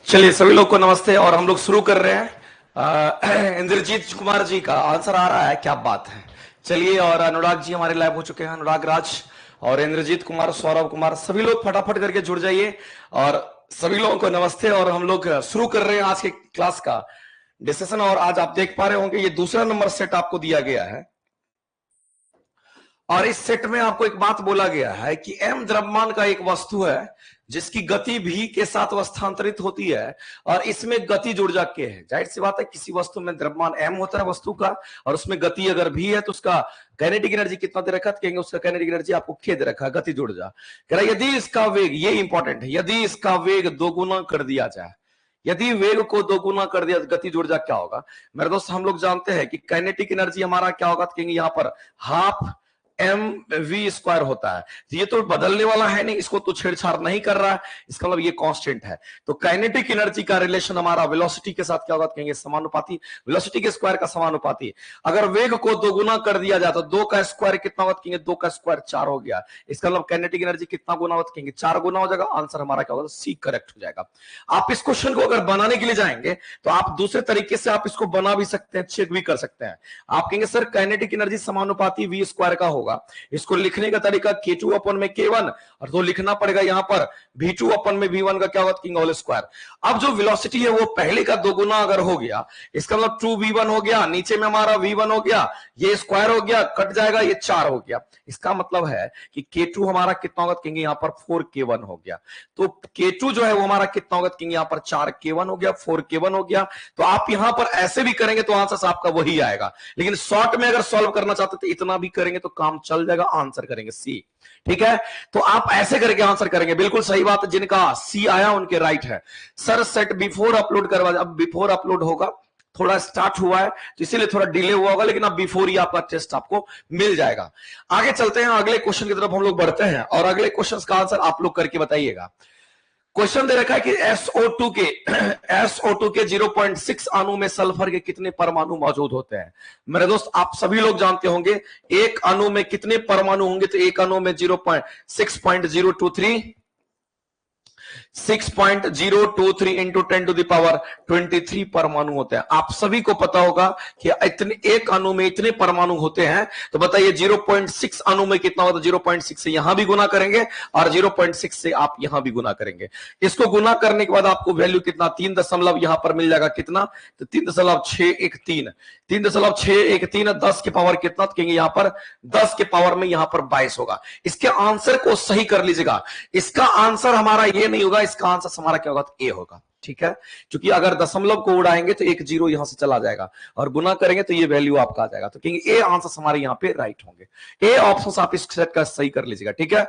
चलिए सभी लोग को नमस्ते। और हम लोग शुरू कर रहे हैं इंद्रजीत कुमार जी का आंसर आ रहा है, क्या बात है। चलिए, और अनुराग जी हमारे लाइव हो चुके हैं, अनुराग राज और इंद्रजीत कुमार, सौरभ कुमार, सभी लोग फटाफट करके जुड़ जाइए। और सभी लोगों को नमस्ते। और हम लोग शुरू कर रहे हैं आज के क्लास का डिस्कशन। और आज आप देख पा रहे होंगे ये दूसरा नंबर सेट आपको दिया गया है। और इस सेट में आपको एक बात बोला गया है कि एम द्रव्यमान का एक वस्तु है जिसकी गति भी के साथ स्थानांतरित होती है। और इसमें गति ऊर्जा के है। जाहिर सी बात है, किसी वस्तु में द्रव्यमान एम होता है वस्तु का, और उसमें गति अगर भी है तो उसका काइनेटिक एनर्जी कितना दे रखा है, कहेंगे उसका काइनेटिक एनर्जी आपको के दे रखा है, गति ऊर्जा। कह रहा यदि इसका वेग, ये इंपॉर्टेंट है, यदि इसका वेग दोगुना कर दिया जाए, यदि वेग को दोगुना कर दिया तो गति ऊर्जा क्या होगा। मेरे दोस्त, हम लोग जानते हैं कि काइनेटिक एनर्जी हमारा क्या होगा, तो कहेंगे यहां पर हाफ एम वी स्क्वायर होता है। तो ये तो बदलने वाला है नहीं, इसको तो छेड़छाड़ नहीं कर रहा है, इसका मतलब ये कांस्टेंट है। तो काइनेटिक एनर्जी का रिलेशन हमारा वेलोसिटी के साथ क्या होगा, कहेंगे समानुपाती, वेलोसिटी के स्क्वायर का समानुपाती। अगर वेग को दोगुना कर दिया जाए तो दो का स्क्वायर कितना होगा, कहेंगे दो का स्क्वायर 4 हो गया। इसका मतलब काइनेटिक एनर्जी कितना गुना होगा, कहेंगे 4 गुना हो जाएगा। आंसर हमारा क्या होगा, सी करेक्ट हो जाएगा। आप इस क्वेश्चन को अगर बनाने के लिए जाएंगे तो आप दूसरे तरीके से आप इसको बना भी सकते हैं, चेक भी कर सकते हैं। आप कहेंगे सर काइनेटिक एनर्जी समानुपाती वी स्क्वायर का होगा, इसको लिखने का तरीका K2 अपन में K1, और तो लिखना पड़ेगा यहां पर V2 अपन में V1 का क्या होगा, किंग होल स्क्वायर। अब जो वेलोसिटी है वो पहले का दोगुना अगर हो गया, इसका मतलब 2V1 हो गया, नीचे में हमारा V1 हो गया, ये स्क्वायर हो गया, कट जाएगा, ये 4 हो गया। इसका मतलब है कि K2 हमारा कितना होगा, कहेंगे यहां पर 4K1 हो गया। तो K2 जो है वो हमारा कितना होगा, कहेंगे यहां पर 4K1 हो गया, 4K1 हो गया। तो आप यहां पर ऐसे भी करेंगे तो आंसर आपका वही आएगा, लेकिन शॉर्ट में अगर सॉल्व करना चाहते थे इतना भी करेंगे तो काम चल जाएगा, आंसर करेंगे सी। ठीक है, तो आप ऐसे करके आंसर करेंगे, बिल्कुल सही बात है। जिनका सी आया उनके राइट है। सर सेट बिफोर अपलोड करवा, अब बिफोर अपलोड होगा, थोड़ा स्टार्ट हुआ है तो इसीलिए थोड़ा डिले हुआ होगा, लेकिन अब बिफोर ही आपका टेस्ट आपको मिल जाएगा। आगे चलते हैं, अगले क्वेश्चन की तरफ हम लोग बढ़ते हैं, और अगले क्वेश्चन का आंसर आप लोग करके बताइएगा। क्वेश्चन दे रखा है कि SO2 के 0.6 अणु में सल्फर के कितने परमाणु मौजूद होते हैं। मेरे दोस्त, आप सभी लोग जानते होंगे एक अणु में कितने परमाणु होंगे, तो एक अणु में 0.6.023 6.023 इंटू 10⁻23 परमाणु होते हैं। आप सभी को पता होगा कि इतने एक अणु में इतने परमाणु होते हैं। तो बताइए 0.6 अणु में कितना होता है। 0.6 से यहां भी गुना करेंगे और 0.6 से आप यहां भी गुना करेंगे। इसको गुना करने के बाद आपको वैल्यू कितना, 3 दशमलव यहां पर मिल जाएगा, कितना, तो 3.613 3.613 10 के पावर कितना, तो कहेंगे यहां पर 10 के पावर में यहां पर 22 होगा। इसके आंसर को सही कर लीजिएगा। इसका आंसर हमारा ये नहीं होगा, इसका आंसर हमारा क्या होगा, तो ए होगा। ठीक है, क्योंकि अगर दशमलव को उड़ाएंगे तो एक जीरो यहां से चला जाएगा, और गुना करेंगे तो ये वैल्यू आपका आ जाएगा। तो कहेंगे ए आंसर हमारे यहां पे राइट होंगे। ए ऑप्शन आप इस सेट का सही कर लीजिएगा। ठीक है,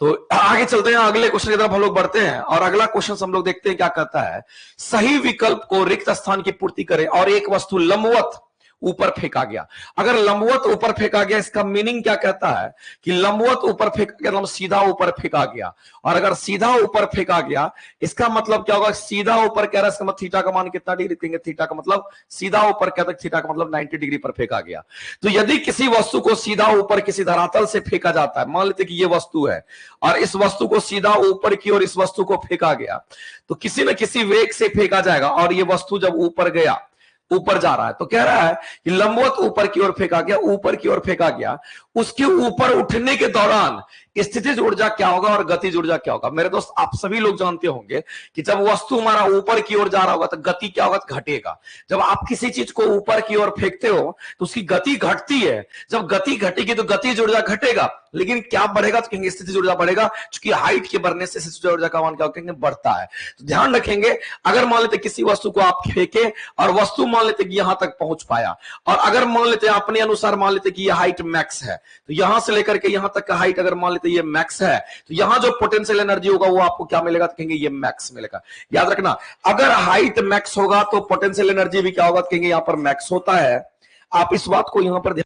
तो आगे चलते हैं, अगले क्वेश्चन की तरफ हम लोग बढ़ते हैं। और अगला क्वेश्चन हम लोग देखते हैं क्या कहता है। सही विकल्प को रिक्त स्थान की पूर्ति करें और एक वस्तु लंबवत ऊपर फेंका गया। अगर लंबवत ऊपर फेंका गया, इसका मीनिंग क्या कहता है कि लंबवत ऊपर फेंका गया मतलब सीधा ऊपर फेंका गया। और अगर सीधा ऊपर फेंका गया, इसका मतलब क्या होगा, सीधा ऊपर कह रहा है, इसका मतलब थीटा का मान कितना डिग्री देंगे, थीटा का मतलब सीधा ऊपर कहते हैं, थीटा का मतलब 90 डिग्री पर फेंका गया। तो यदि किसी वस्तु को सीधा ऊपर किसी धरातल से फेंका जाता है, मान लेते कि ये वस्तु है और इस वस्तु को सीधा ऊपर की ओर इस वस्तु को फेंका गया, तो किसी न किसी वेग से फेंका जाएगा। और ये वस्तु जब ऊपर गया, ऊपर जा रहा है, तो कह रहा है कि लंबवत ऊपर की ओर फेंका गया, ऊपर की ओर फेंका गया, उसके ऊपर उठने के दौरान स्थितिज ऊर्जा क्या होगा और गतिज ऊर्जा क्या होगा। मेरे दोस्त, आप सभी लोग जानते होंगे कि जब वस्तु हमारा ऊपर की ओर जा रहा होगा तो गति क्या होगा, घटेगा। जब आप किसी चीज को ऊपर की ओर फेंकते हो तो उसकी गति घटती है। जब गति घटेगी तो गतिज ऊर्जा घटेगा, लेकिन क्या बढ़ेगा, तो कहेंगे स्थितिज ऊर्जा बढ़ेगा, क्योंकि हाइट के बढ़ने से स्थितिज ऊर्जा का मान क्या कहेंगे, बढ़ता है। तो ध्यान रखेंगे, अगर मान लेते किसी वस्तु को आप फेंके और वस्तु मान लेते कि यहां तक पहुंच पाया, और अगर मान लेते अपने अनुसार मान लेते कि ये हाइट मैक्स है, तो यहां से लेकर के यहां तक का हाइट अगर मान लेते ये मैक्स है, तो यहां जो पोटेंशियल एनर्जी होगा वो आपको क्या मिलेगा, तो कहेंगे ये मैक्स मिलेगा। याद रखना, अगर हाइट मैक्स होगा तो पोटेंशियल एनर्जी भी क्या होगा, तो कहेंगे यहां पर मैक्स होता है। आप इस बात को यहां पर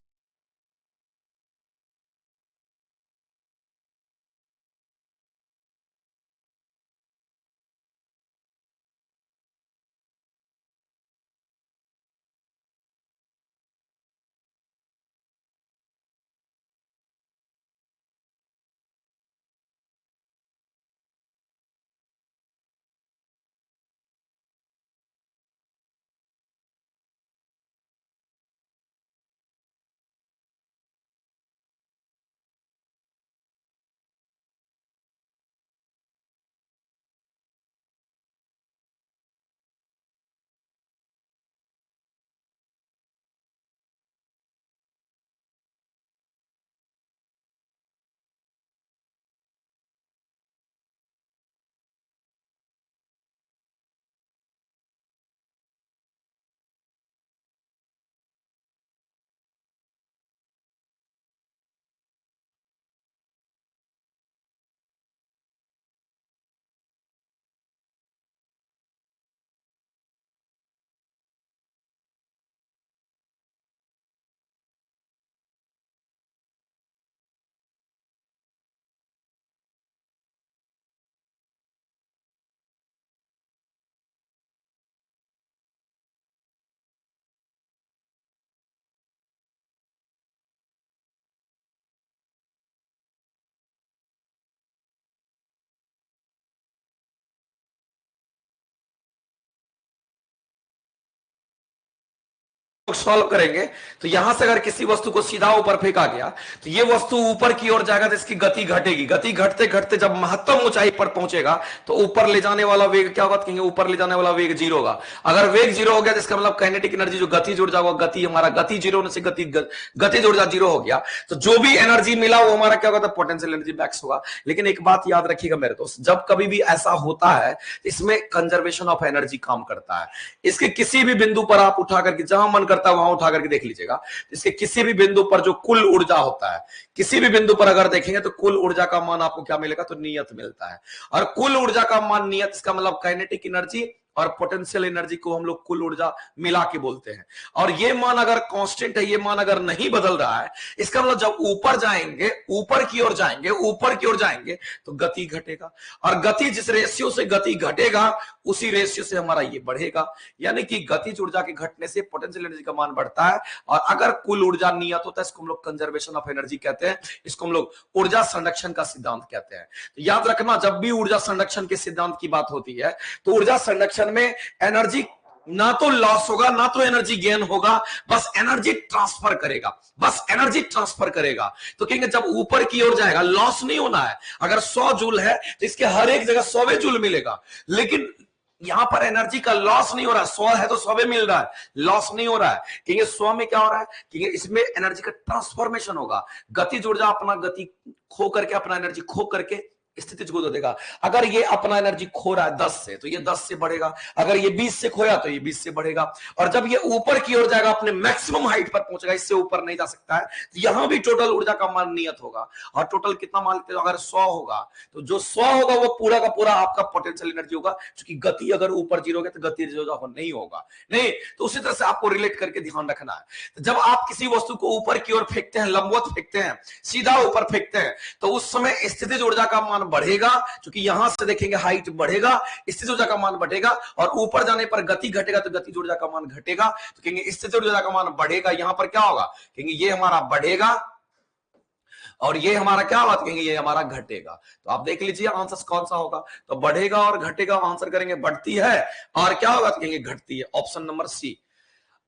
सॉल्व करेंगे तो यहां से अगर किसी वस्तु को सीधा ऊपर फेंका गया तो ये वस्तु ऊपर की ओर जाएगा तो इसकी गति घटेगी। गति घटते घटते जब महत्तम ऊंचाई पर पहुंचेगा तो ऊपर ले जाने वाला वेग क्या होगा, कहेंगे ऊपर ले जाने वाला वेग जीरो होगा। अगर वेग जीरो हो गया तो इसका मतलब काइनेटिक एनर्जी जो गति जुड़ जाएगा, गति हमारा गति जीरो होने से गति जुड़ जा जीरो हो गया तो जो भी एनर्जी मिला वो हमारा क्या होगा, पोटेंशियल एनर्जी मैक्स होगा। लेकिन एक बात याद रखिएगा मेरे दोस्त, जब कभी भी ऐसा होता है इसमें कंजर्वेशन ऑफ एनर्जी काम करता है। इसके किसी भी बिंदु पर आप उठा करके जहां मन करता है वहां उठा करके देख लीजिएगा, इसके किसी भी बिंदु पर जो कुल ऊर्जा होता है, किसी भी बिंदु पर अगर देखेंगे तो कुल ऊर्जा का मान आपको क्या मिलेगा, तो नियत मिलता है। और कुल ऊर्जा का मान नियत, इसका मतलब काइनेटिक एनर्जी और पोटेंशियल एनर्जी को हम लोग कुल ऊर्जा मिला के बोलते हैं। और ये मान अगर कांस्टेंट है, ये मान अगर नहीं बदल रहा है, इसका मतलब जब ऊपर जाएंगे, ऊपर की ओर जाएंगे, ऊपर की ओर जाएंगे तो गति घटेगा। और गति जिस रेशियो से गति घटेगा उसी रेशियो से हमारा ये बढ़ेगा। यानी कि गतिज ऊर्जा के घटने से पोटेंशियल एनर्जी का मान बढ़ता है। और अगर कुल ऊर्जा नियत होता है, इसको हम लोग कंजर्वेशन ऑफ एनर्जी कहते हैं, इसको हम लोग ऊर्जा संरक्षण का सिद्धांत कहते हैं। तो याद रखना, जब भी ऊर्जा संरक्षण के सिद्धांत की बात होती है तो ऊर्जा संरक्षण में एनर्जी ना तो लॉस होगा ना तो एनर्जी गेन होगा, बस एनर्जी ट्रांसफर करेगा, बस एनर्जी ट्रांसफर करेगा। तो कहेंगे जब ऊपर की ओर जाएगा लॉस नहीं होना है। अगर 100 जूल है तो इसके हर एक जगह 100 जूल मिलेगा, लेकिन यहां पर एनर्जी का लॉस नहीं हो रहा है। 100 है तो 100 मिल रहा है, लॉस नहीं हो रहा है। क्योंकि 100 में क्या हो रहा है, क्योंकि इसमें एनर्जी का ट्रांसफॉर्मेशन होगा। गति ऊर्जा अपना गति खो करके, अपना एनर्जी खो करके स्थिति को दे देगा। अगर ये अपना एनर्जी खो रहा है 10 से तो ये 10 से बढ़ेगा, अगर ये 20 से खोया तो ये 20 से बढ़ेगा। और जब ये ऊपर की ओर जाएगा, अपने मैक्सिमम हाइट पर पहुंचेगा, इससे ऊपर नहीं जा सकता है, तो यहां भी टोटल ऊर्जा का मान नियत होगा। और टोटल कितना मान लेते हैं, अगर 100 होगा तो जो 100 होगा वो पूरा का पूरा आपका पोटेंशियल एनर्जी होगा। क्योंकि गति अगर ऊपर जीरो है तो गति जीरो नहीं होगा, नहीं। तो उसी तरह से आपको रिलेट करके ध्यान रखना है। तो जब आप किसी वस्तु को ऊपर की ओर फेंकते हैं, लंबवत फेंकते हैं, सीधा ऊपर फेंकते हैं, तो उस समय स्थितिज ऊर्जा का मान बढ़ेगा। क्योंकि यहां से देखेंगे हाइट बढ़ेगा, स्थितिज ऊर्जा का मान बढ़ेगा। और ऊपर जाने पर गति घटेगा तो गति ऊर्जा का मान घटेगा। तो कहेंगे स्थितिज ऊर्जा का मान बढ़ेगा। यहां पर क्या होगा, कहेंगे ये हमारा बढ़ेगा और ये हमारा क्या होगा, कहेंगे ये हमारा घटेगा। तो आप देख लीजिए आंसर कौन सा होगा। तो बढ़ेगा और घटेगा, आंसर करेंगे बढ़ती है, और क्या होगा, कहेंगे घटती है। Option number C.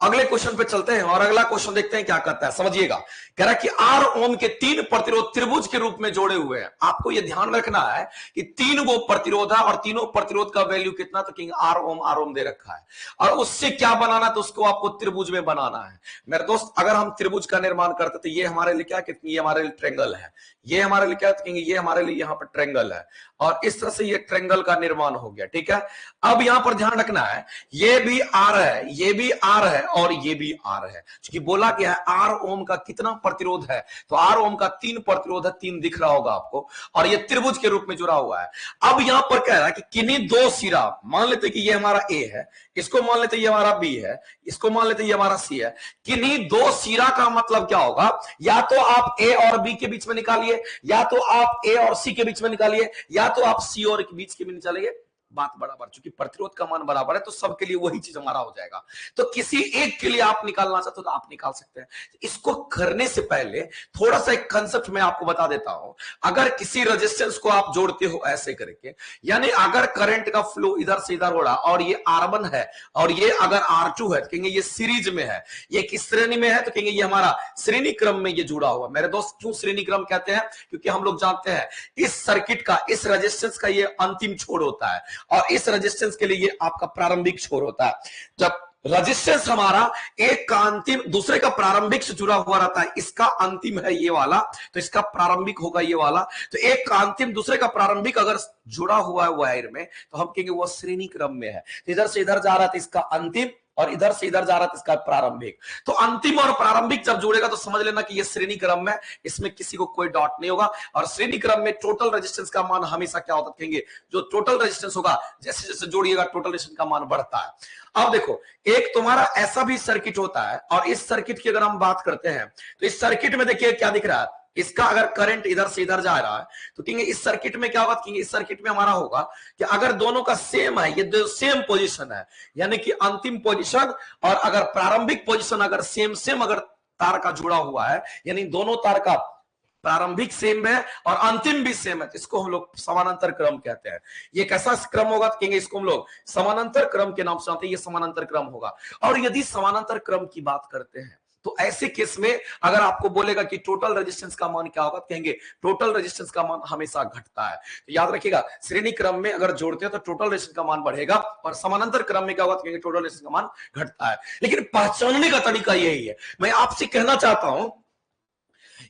अगले क्वेश्चन पे चलते हैं और अगला क्वेश्चन देखते हैं क्या करता है, समझिएगा। कह रहा है कि आर ओम के 3 प्रतिरोध त्रिभुज के रूप में जोड़े हुए हैं। आपको यह ध्यान रखना है कि 3 वो प्रतिरोध है और तीनों प्रतिरोध का वैल्यू कितना, तो किंग आर ओम दे रखा है। और उससे क्या बनाना, तो उसको आपको त्रिभुज में बनाना है। मेरे दोस्त, अगर हम त्रिभुज का निर्माण करते तो ये हमारे लिए क्या, कितनी, ये हमारे लिए ट्रेंगल है, ये हमारे लिए क्या, कहेंगे ये हमारे लिए यहाँ पर ट्रेंगल है। और इस तरह से ये ट्रेंगल का निर्माण हो गया, ठीक है। अब यहां पर ध्यान रखना है, ये भी आर है, ये भी आर है और ये भी आर है। क्योंकि बोला क्या है, आर ओम का कितना प्रतिरोध है, तो आर ओम का 3 प्रतिरोध है, 3 दिख रहा होगा आपको, और ये त्रिभुज के रूप में जुड़ा हुआ है। अब यहां पर कह रहा है कि किन्हीं 2 सिरा, मान लेते कि ये हमारा ए है, इसको मान लेते ये हमारा बी है, इसको मान लेते ये हमारा सी है। किन्हीं 2 सिरा का मतलब क्या होगा, या तो आप ए और बी के बीच में निकालिए, या तो आप ए और सी के बीच में निकालिए, या तो आप सी और के बीच के भी निकालिए, बात बराबर। चूंकि प्रतिरोध का मान बराबर है तो सबके लिए वही चीज हमारा हो जाएगा। तो किसी एक के लिए आप निकालना चाहते हो तो आप निकाल सकते हैं। इसको करने से पहले थोड़ा सा एक कंसेप्ट मैं आपको बता देता हूं। अगर किसी रेजिस्टेंस को आप जोड़ते हो ऐसे करके, यानी अगर करंट का फ्लो इधर से इधर हो रहा और ये R1 है और ये अगर R2 है तो कहेंगे ये सीरीज में है, ये किस श्रेणी में है, तो कहेंगे ये हमारा श्रेणी क्रम में ये जुड़ा हुआ। मेरे दोस्त, क्यों श्रेणी क्रम कहते हैं, क्योंकि हम लोग जानते हैं इस सर्किट का, इस रेजिस्टेंस का ये अंतिम छोर होता है और इस रेजिस्टेंस के लिए ये आपका प्रारंभिक छोर होता है। जब रेजिस्टेंस हमारा एक का अंतिम दूसरे का प्रारंभिक से जुड़ा हुआ रहता है, इसका अंतिम है ये वाला तो इसका प्रारंभिक होगा ये वाला, तो एक का अंतिम दूसरे का प्रारंभिक अगर जुड़ा हुआ है वायर में तो हम कहेंगे वो श्रेणी क्रम में है। इधर से इधर जा रहा था इसका अंतिम और इधर से इधर जा रहा था इसका प्रारंभिक। तो अंतिम और प्रारंभिक जब जुड़ेगा तो समझ लेना कि ये श्रेणी क्रम में, इसमें किसी को कोई डॉट नहीं होगा। और श्रेणी क्रम में टोटल रेजिस्टेंस का मान हमेशा क्या होता है, कहेंगे जो टोटल रेजिस्टेंस होगा जैसे जैसे जोड़िएगा टोटल रेजिस्टेंस का मान बढ़ता है। अब देखो, एक तुम्हारा ऐसा भी सर्किट होता है और इस सर्किट की अगर हम बात करते हैं तो इस सर्किट में देखिए क्या दिख रहा है, इसका अगर करंट इधर से इधर जा रहा है तो कहेंगे इस सर्किट में क्या होगा, कहेंगे इस सर्किट में हमारा होगा कि अगर दोनों का सेम है, ये दो सेम पोजीशन है, यानी कि अंतिम पोजीशन और अगर प्रारंभिक पोजीशन अगर सेम अगर तार का जुड़ा हुआ है, यानी दोनों तार का प्रारंभिक सेम है और अंतिम भी सेम है, तो इसको हम लोग समानांतर क्रम कहते हैं। ये कैसा क्रम होगा तो कहेंगे इसको हम लोग समानांतर क्रम के नाम से जानते हैं, ये समानांतर क्रम होगा। और यदि समानांतर क्रम की बात करते हैं तो ऐसे केस में अगर आपको बोलेगा कि टोटल रेजिस्टेंस का मान क्या होगा, तो कहेंगे टोटल रेजिस्टेंस का मान हमेशा घटता है। तो याद रखिएगा, श्रेणी क्रम में अगर जोड़ते हैं तो टोटल रेजिस्टेंस का मान बढ़ेगा, और समानांतर क्रम में क्या होगा तो कहेंगे टोटल रेजिस्टेंस का मान घटता है। लेकिन पहचानने का तरीका यही है। मैं आपसे कहना चाहता हूं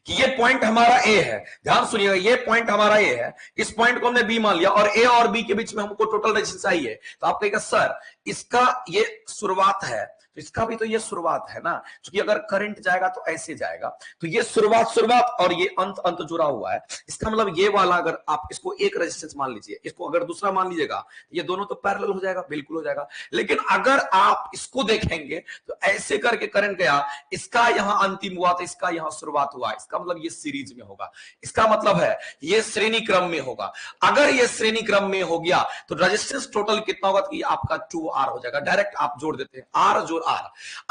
कि ये पॉइंट हमारा ए है, ध्यान सुनिएगा, ये पॉइंट हमारा ए है, इस पॉइंट को हमने बी मान लिया और ए और बी के बीच में हमको टोटल रेजिस्टेंस चाहिए। तो आप कहेगा सर इसका ये शुरुआत है, तो इसका भी तो ये शुरुआत है ना, क्योंकि अगर करंट जाएगा तो ऐसे जाएगा, तो ये शुरुआत और ये अंत जुड़ा हुआ है। इसका मतलब ये वाला अगर आप इसको एक रेजिस्टेंस मान लीजिए, इसको अगर दूसरा मान लीजिएगा, ये दोनों तो पैरेलल हो जाएगा, बिल्कुल हो जाएगा। लेकिन अगर आप इसको देखेंगे तो ऐसे करके करंट गया, इसका यहां अंतिम हुआ तो इसका यहां शुरुआत हुआ, इसका मतलब ये सीरीज में होगा, इसका मतलब है ये श्रेणी क्रम में होगा। अगर ये श्रेणी क्रम में हो गया तो रेजिस्टेंस टोटल कितना होगा, तो ये आपका 2R हो जाएगा। डायरेक्ट आप जोड़ देते हैं, R जोड़ R।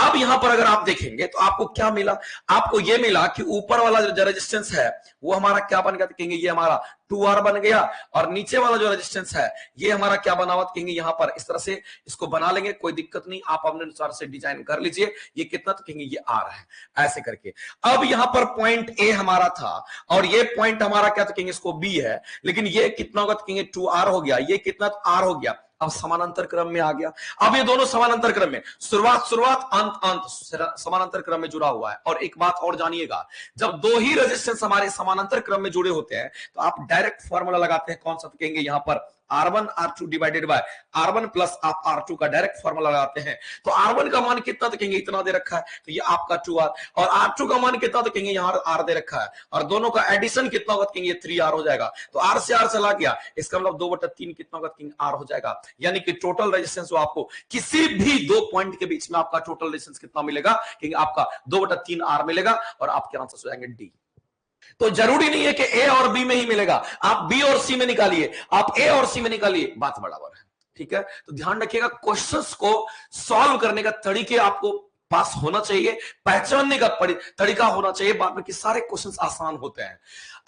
अब यहां पर अगर आप देखेंगे तो आपको क्या मिला, आपको यह मिला कि ऊपर वाला जो रेजिस्टेंस है वो हमारा क्या बन गया, तो कहेंगे ये हमारा 2R बन गया, और नीचे वाला जो रेजिस्टेंस है ये हमारा क्या बना हुआ, कहेंगे यहां पर इस तरह से इसको बना लेंगे, कोई दिक्कत नहीं, आप अपने अनुसार से डिजाइन कर लीजिए। ये कितना, तो कहेंगे ये R है, ऐसे करके। अब यहां पर पॉइंट ए हमारा था और ये पॉइंट हमारा क्या, तो कहेंगे इसको बी है, लेकिन ये कितना होगा, तो कहेंगे 2R हो गया, ये कितना, तो R हो गया। अब समानांतर क्रम में आ गया। अब ये दोनों समानांतर क्रम में, शुरुआत अंत समानांतर क्रम में जुड़ा हुआ है। और एक बात और जानिएगा, जब दो ही रेजिस्टेंस हमारे समानांतर क्रम में जुड़े होते हैं तो आप डायरेक्ट फॉर्मूला लगाते हैं, कौन सा, तो कहेंगे यहां पर R1 R2 divided by R1 plus आप R2 का डायरेक्ट फॉर्मूला लगाते हैं। तो R1 का मान कितना, तो कहेंगे इतना दे रखा है, तो ये आपका 2R, और R2 का मान कितना, तो कहेंगे यहां R दे रखा है, और दोनों का एडिशन कितना होगा, तो कहेंगे 3R हो जाएगा। तो R से R चला गया, इसका मतलब 2/3 कितना होगा, तो कहेंगे R हो जाएगा। यानी कि टोटल रेजिस्टेंस आपको किसी भी दो पॉइंट के बीच में आपका टोटल रेजिस्टेंस कितना मिलेगा, कहेंगे आपका 2/3R मिलेगा, और आपके आंसर हो जाएंगे डी। तो जरूरी नहीं है कि ए और बी में ही मिलेगा, आप बी और सी में निकालिए, आप ए और सी में निकालिए, बात बराबर है। ठीक है, तो ध्यान रखिएगा, क्वेश्चंस को सॉल्व करने का तरीके आपको पास होना चाहिए, पहचानने का तरीका होना चाहिए, बाद में कि सारे क्वेश्चंस आसान होते हैं।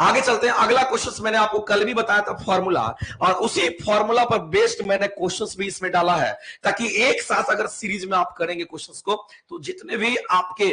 आगे चलते हैं, अगला क्वेश्चन मैंने आपको कल भी बताया था फॉर्मूला, और उसी फॉर्मूला पर बेस्ड मैंने क्वेश्चंस भी इसमें डाला है, ताकि एक साथ अगर सीरीज में आप करेंगे क्वेश्चंस को, तो जितने भी आपके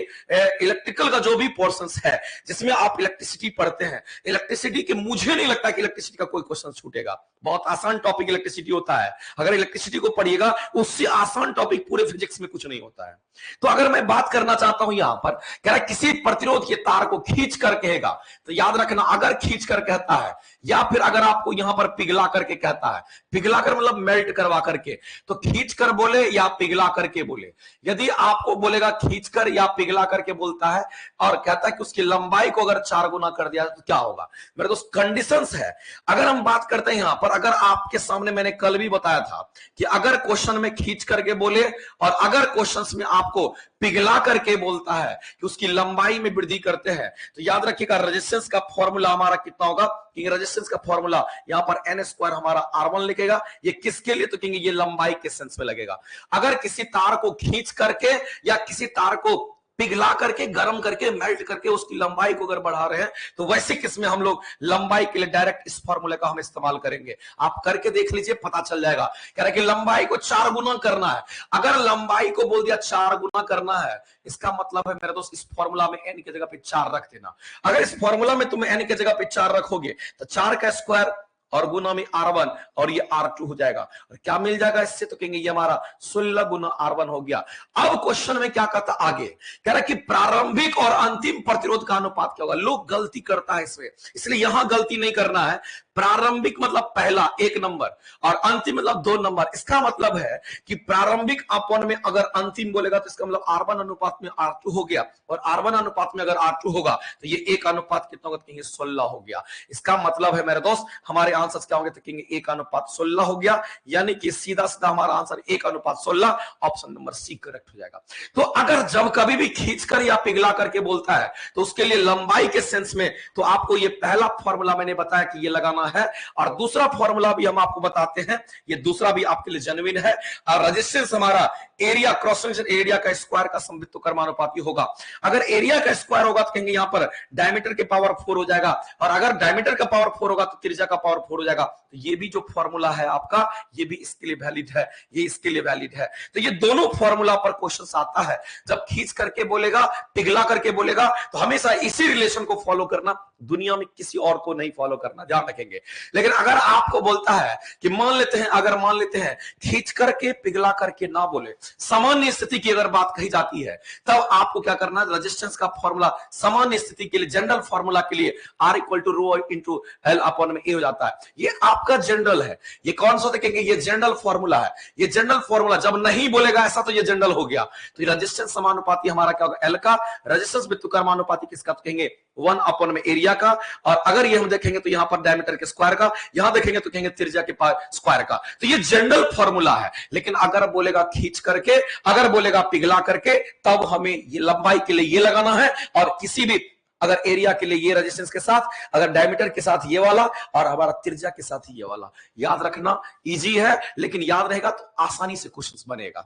इलेक्ट्रिकल का जो भी पोर्शंस है जिसमें आप इलेक्ट्रिसिटी पढ़ते हैं, इलेक्ट्रिसिटी के मुझे नहीं लगता कि इलेक्ट्रिसिटी का कोई क्वेश्चन छूटेगा। बहुत आसान टॉपिक इलेक्ट्रिसिटी होता है, अगर इलेक्ट्रिसिटी को पढ़िएगा उससे आसान टॉपिक पूरे फिजिक्स में कुछ नहीं होता है। तो अगर मैं बात करना चाहता हूं यहां पर, कह रहा है किसी प्रतिरोध के तार को खींच कर कहेगा, तो याद रखना, अगर खींच कर कहता है या फिर अगर आपको यहां पर पिघला करके कहता है, पिघला कर मतलब मेल्ट करवा करके, तो खींच कर बोले या पिघला करके बोले। यदि आपको बोलेगा खींच कर या पिघला करके बोलता है और कहता है कि उसकी लंबाई को अगर 4 गुना कर दिया तो क्या होगा, मेरे दोस्त कंडीशंस है। अगर हम बात करते हैं यहां पर, अगर आपके सामने मैंने कल भी बताया था कि अगर क्वेश्चन में खींच करके बोले और अगर क्वेश्चन में आपको पिघला करके बोलता है कि उसकी लंबाई में वृद्धि करते हैं, तो याद रखिएगा रेजिस्टेंस का फॉर्मूला हमारा कितना होगा, कि रेजिस्टेंस का फॉर्मूला यहां पर n² हमारा R1 लिखेगा। ये किसके लिए, तो कहेंगे ये लंबाई के सेंस में लगेगा। अगर किसी तार को खींच करके या किसी तार को पिघला करके, गर्म करके, मेल्ट करके उसकी लंबाई को अगर बढ़ा रहे हैं, तो वैसे किसमें हम लोग लंबाई के लिए डायरेक्ट इस फॉर्मूले का हम इस्तेमाल करेंगे। आप करके देख लीजिए, पता चल जाएगा। कह रहे कि लंबाई को 4 गुना करना है, अगर लंबाई को बोल दिया 4 गुना करना है, इसका मतलब है मेरे दोस्त इस फॉर्मूला में n की जगह पे 4 रख देना। अगर इस फॉर्मूला में तुम n की जगह पे 4 रखोगे तो 4 का स्क्वायर और गुना में R1 और ये R2 हो जाएगा, और क्या मिल जाएगा इससे, तो कहेंगे ये हमारा 16 गुना R1 हो गया। अब क्वेश्चन में क्या कहता आगे, कह रहा कि प्रारंभिक और अंतिम प्रतिरोध का अनुपात क्या होगा। लोग गलती करता है इसमें, इसलिए यहां गलती नहीं करना है। प्रारंभिक मतलब पहला 1 नंबर और अंतिम मतलब 2 नंबर। इसका मतलब है कि प्रारंभिक अपन में अगर अंतिम बोलेगा तो इसका मतलब R1 अनुपात में R2 हो गया, और R1 अनुपात में अगर R2 होगा तो ये 1 अनुपात कितना होगा, 16 हो गया। इसका मतलब है मेरे दोस्त हमारे आंसर क्या होंगे, तो कहेंगे 1:16 हो गया, यानी कि सीधा सीधा हमारा answer 1:16, option number C correct हो जाएगा। तो अगर जब कभी भी खींचकर या पिघला करके बोलता है तो उसके लिए लंबाई के सेंस में तो आपको ये पहला फॉर्मूला मैंने बताया कि ये लगाना है, और दूसरा फॉर्मूला भी हम आपको बताते हैं, ये दूसरा भी आपके लिए जेन्युइन है। और रेजिस्टेंस हमारा एरिया क्रॉस सेक्शन एरिया का स्क्वायर का समवित्व कर्मानुपाती होगा। अगर एरिया का स्क्वायर होगा तो कहेंगे यहां पर डायमीटर के पावर 4 हो जाएगा, और अगर डायमीटर का पावर 4 होगा तो त्रिज्या का पावर 4 हो जाएगा। तो ये भी जो फॉर्मूला है आपका, ये भी इसके लिए वैलिड है, ये इसके लिए वैलिड है। तो ये दोनों फॉर्मूला पर क्वेश्चन आता है। जब खींच करके बोलेगा, पिघला करके बोलेगा, तो हमेशा इसी रिलेशन को फॉलो करना, दुनिया में किसी और को नहीं फॉलो करना, ध्यान रखेंगे। लेकिन अगर आपको बोलता है कि मान लेते हैं खींच करके पिघला करके ना बोले, सामान्य स्थिति की अगर बात कही जाती है, तब आपको क्या करना है, रेजिस्टेंस का फॉर्मूला सामान्य स्थिति के लिए, जनरल फॉर्मूला के लिए R = ρ × L अपॉन में A हो जाता है। ये आपका जनरल है। ये कौन सा देखेंगे, ये जनरल फॉर्मूला है। ये जनरल फॉर्मूला जब नहीं बोलेगा ऐसा तो ये जनरल हो गया। तो रेजिस्टेंस समानुपाती हमारा क्या होगा, L का, रेजिस्टेंस विद्युत कर्मानुपाती किसका, तो कहेंगे 1 अपॉन में एरिया का, और अगर ये हम देखेंगे तो यहां पर डायमीटर के स्क्वायर का, यहां देखेंगे तो कहेंगे त्रिज्या के स्क्वायर का। तो ये जनरल फॉर्मूला है। लेकिन अगर बोलेगा खींच करके, अगर बोलेगा पिघला करके, तब हमें ये लंबाई के लिए ये लगाना है, और किसी भी अगर एरिया के लिए ये रेजिस्टेंस के साथ, अगर डायमीटर के साथ ये वाला, और हमारा त्रिज्या के साथ ये वाला। याद रखना इजी है, लेकिन याद रहेगा तो आसानी से क्वेश्चन बनेगा।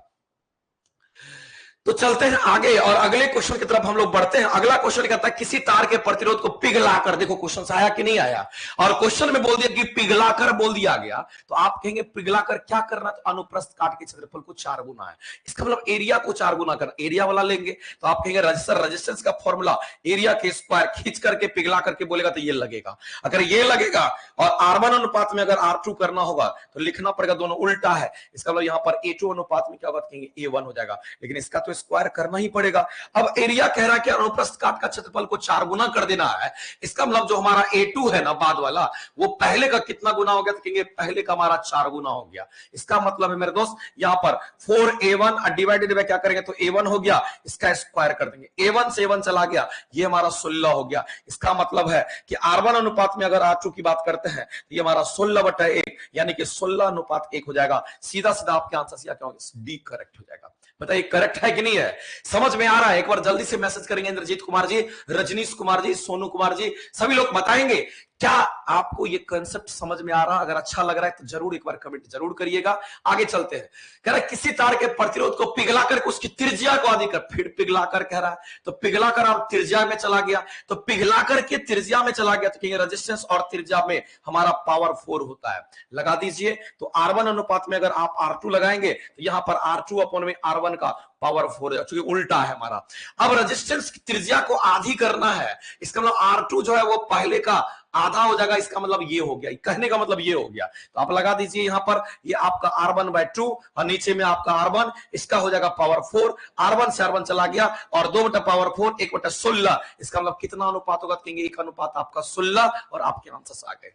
तो चलते हैं आगे और अगले क्वेश्चन की तरफ हम लोग बढ़ते हैं। अगला क्वेश्चन कहता है किसी तार के प्रतिरोध को पिघलाकर, देखो क्वेश्चन आया कि नहीं आया, और क्वेश्चन में बोल दिया कि पिघलाकर बोल दिया गया, तो आप कहेंगे पिघलाकर क्या करना, तो अनुप्रस्थ काट के क्षेत्रफल को 4 गुना है। इसका मतलब एरिया को 4 गुना करना, एरिया वाला लेंगे। तो आप कहेंगे रेजिस्टेंस का फॉर्मूला एरिया के स्क्वायर, खींच करके पिघला करके बोलेगा तो ये लगेगा। अगर ये लगेगा और R1 अनुपात में अगर R2 करना होगा तो लिखना पड़ेगा, दोनों उल्टा है। इसका मतलब यहां पर A2 अनुपात में क्या होगा, कहेंगे A1 हो जाएगा, लेकिन इसका तो स्क्वायर करना ही पड़ेगा। अब एरिया कह रहा है कि अनुप्रस्थ काट का क्षेत्रफल को 4 गुना कर देना है। इसका मतलब जो हमारा A2 है ना बाद वाला, वो पहले का कितना गुना हो गया, तो कहेंगे पहले का हमारा 4 गुना हो गया। इसका मतलब है मेरे दोस्त, यहां पर 4A1 डिवाइडेड बाय क्या करेंगे, तो A1 हो गया, इसका स्क्वायर कर देंगे। A1 से A1 चला गया, ये हमारा 16 हो गया। इसका मतलब है कि R1 अनुपात में अगर R2 की बात करते हैं तो ये हमारा 16/1 यानी कि 16:1 हो जाएगा। सीधा सीधा आपके आंसर क्या होंगे, डी करेक्ट हो जाएगा। बताइए करेक्ट है कि नहीं है, समझ में आ रहा है? एक बार जल्दी से मैसेज करेंगे, इंद्रजीत कुमार जी, रजनीश कुमार जी, सोनू कुमार जी, सभी लोग बताएंगे क्या आपको ये कांसेप्ट समझ में आ रहा। अगर अच्छा लग रहा है तो जरूर एक बार कमेंट जरूर करिएगा। आगे चलते हैं। कह रहा है किसी तार के प्रतिरोध को पिघलाकर उसकी त्रिज्या को अधिक कर, फिर पिघलाकर कह रहा है, तो पिघलाकर आप त्रिज्या में चला गया, तो पिघलाकर के त्रिज्या में चला गया, तो कहेंगे रेजिस्टेंस और त्रिज्या में हमारा पावर 4 होता है। लगा दीजिए, तो R1 अनुपात में अगर आप R2 लगाएंगे तो यहां पर R2 अपॉन में R1 का पावर 4 है, क्योंकि उल्टा है हमारा। अब रेजिस्टेंस की त्रिज्या को आधी करना है, इसका मतलब R2 जो है वो पहले का आधा हो जाएगा। इसका मतलब ये हो गया, कहने का मतलब ये हो गया। तो आप लगा दीजिए यहां पर, ये आपका R1/2 और नीचे में आपका R1, इसका हो जाएगा पावर 4। R1 से R1 चला गया और 2/4 1/16। इसका मतलब कितना अनुपात होगा, कहेंगे 1 अनुपात आपका 16, और आपके आंसर आ गए।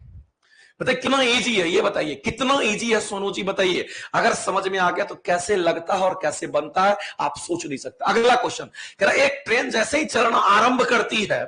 बताइए कितना इजी है, ये बताइए कितना इजी है सोनू जी, बताइए। अगर समझ में आ गया तो कैसे लगता है और कैसे बनता है आप सोच नहीं सकते। अगला क्वेश्चन कह रहा है एक ट्रेन जैसे ही चलना आरंभ करती है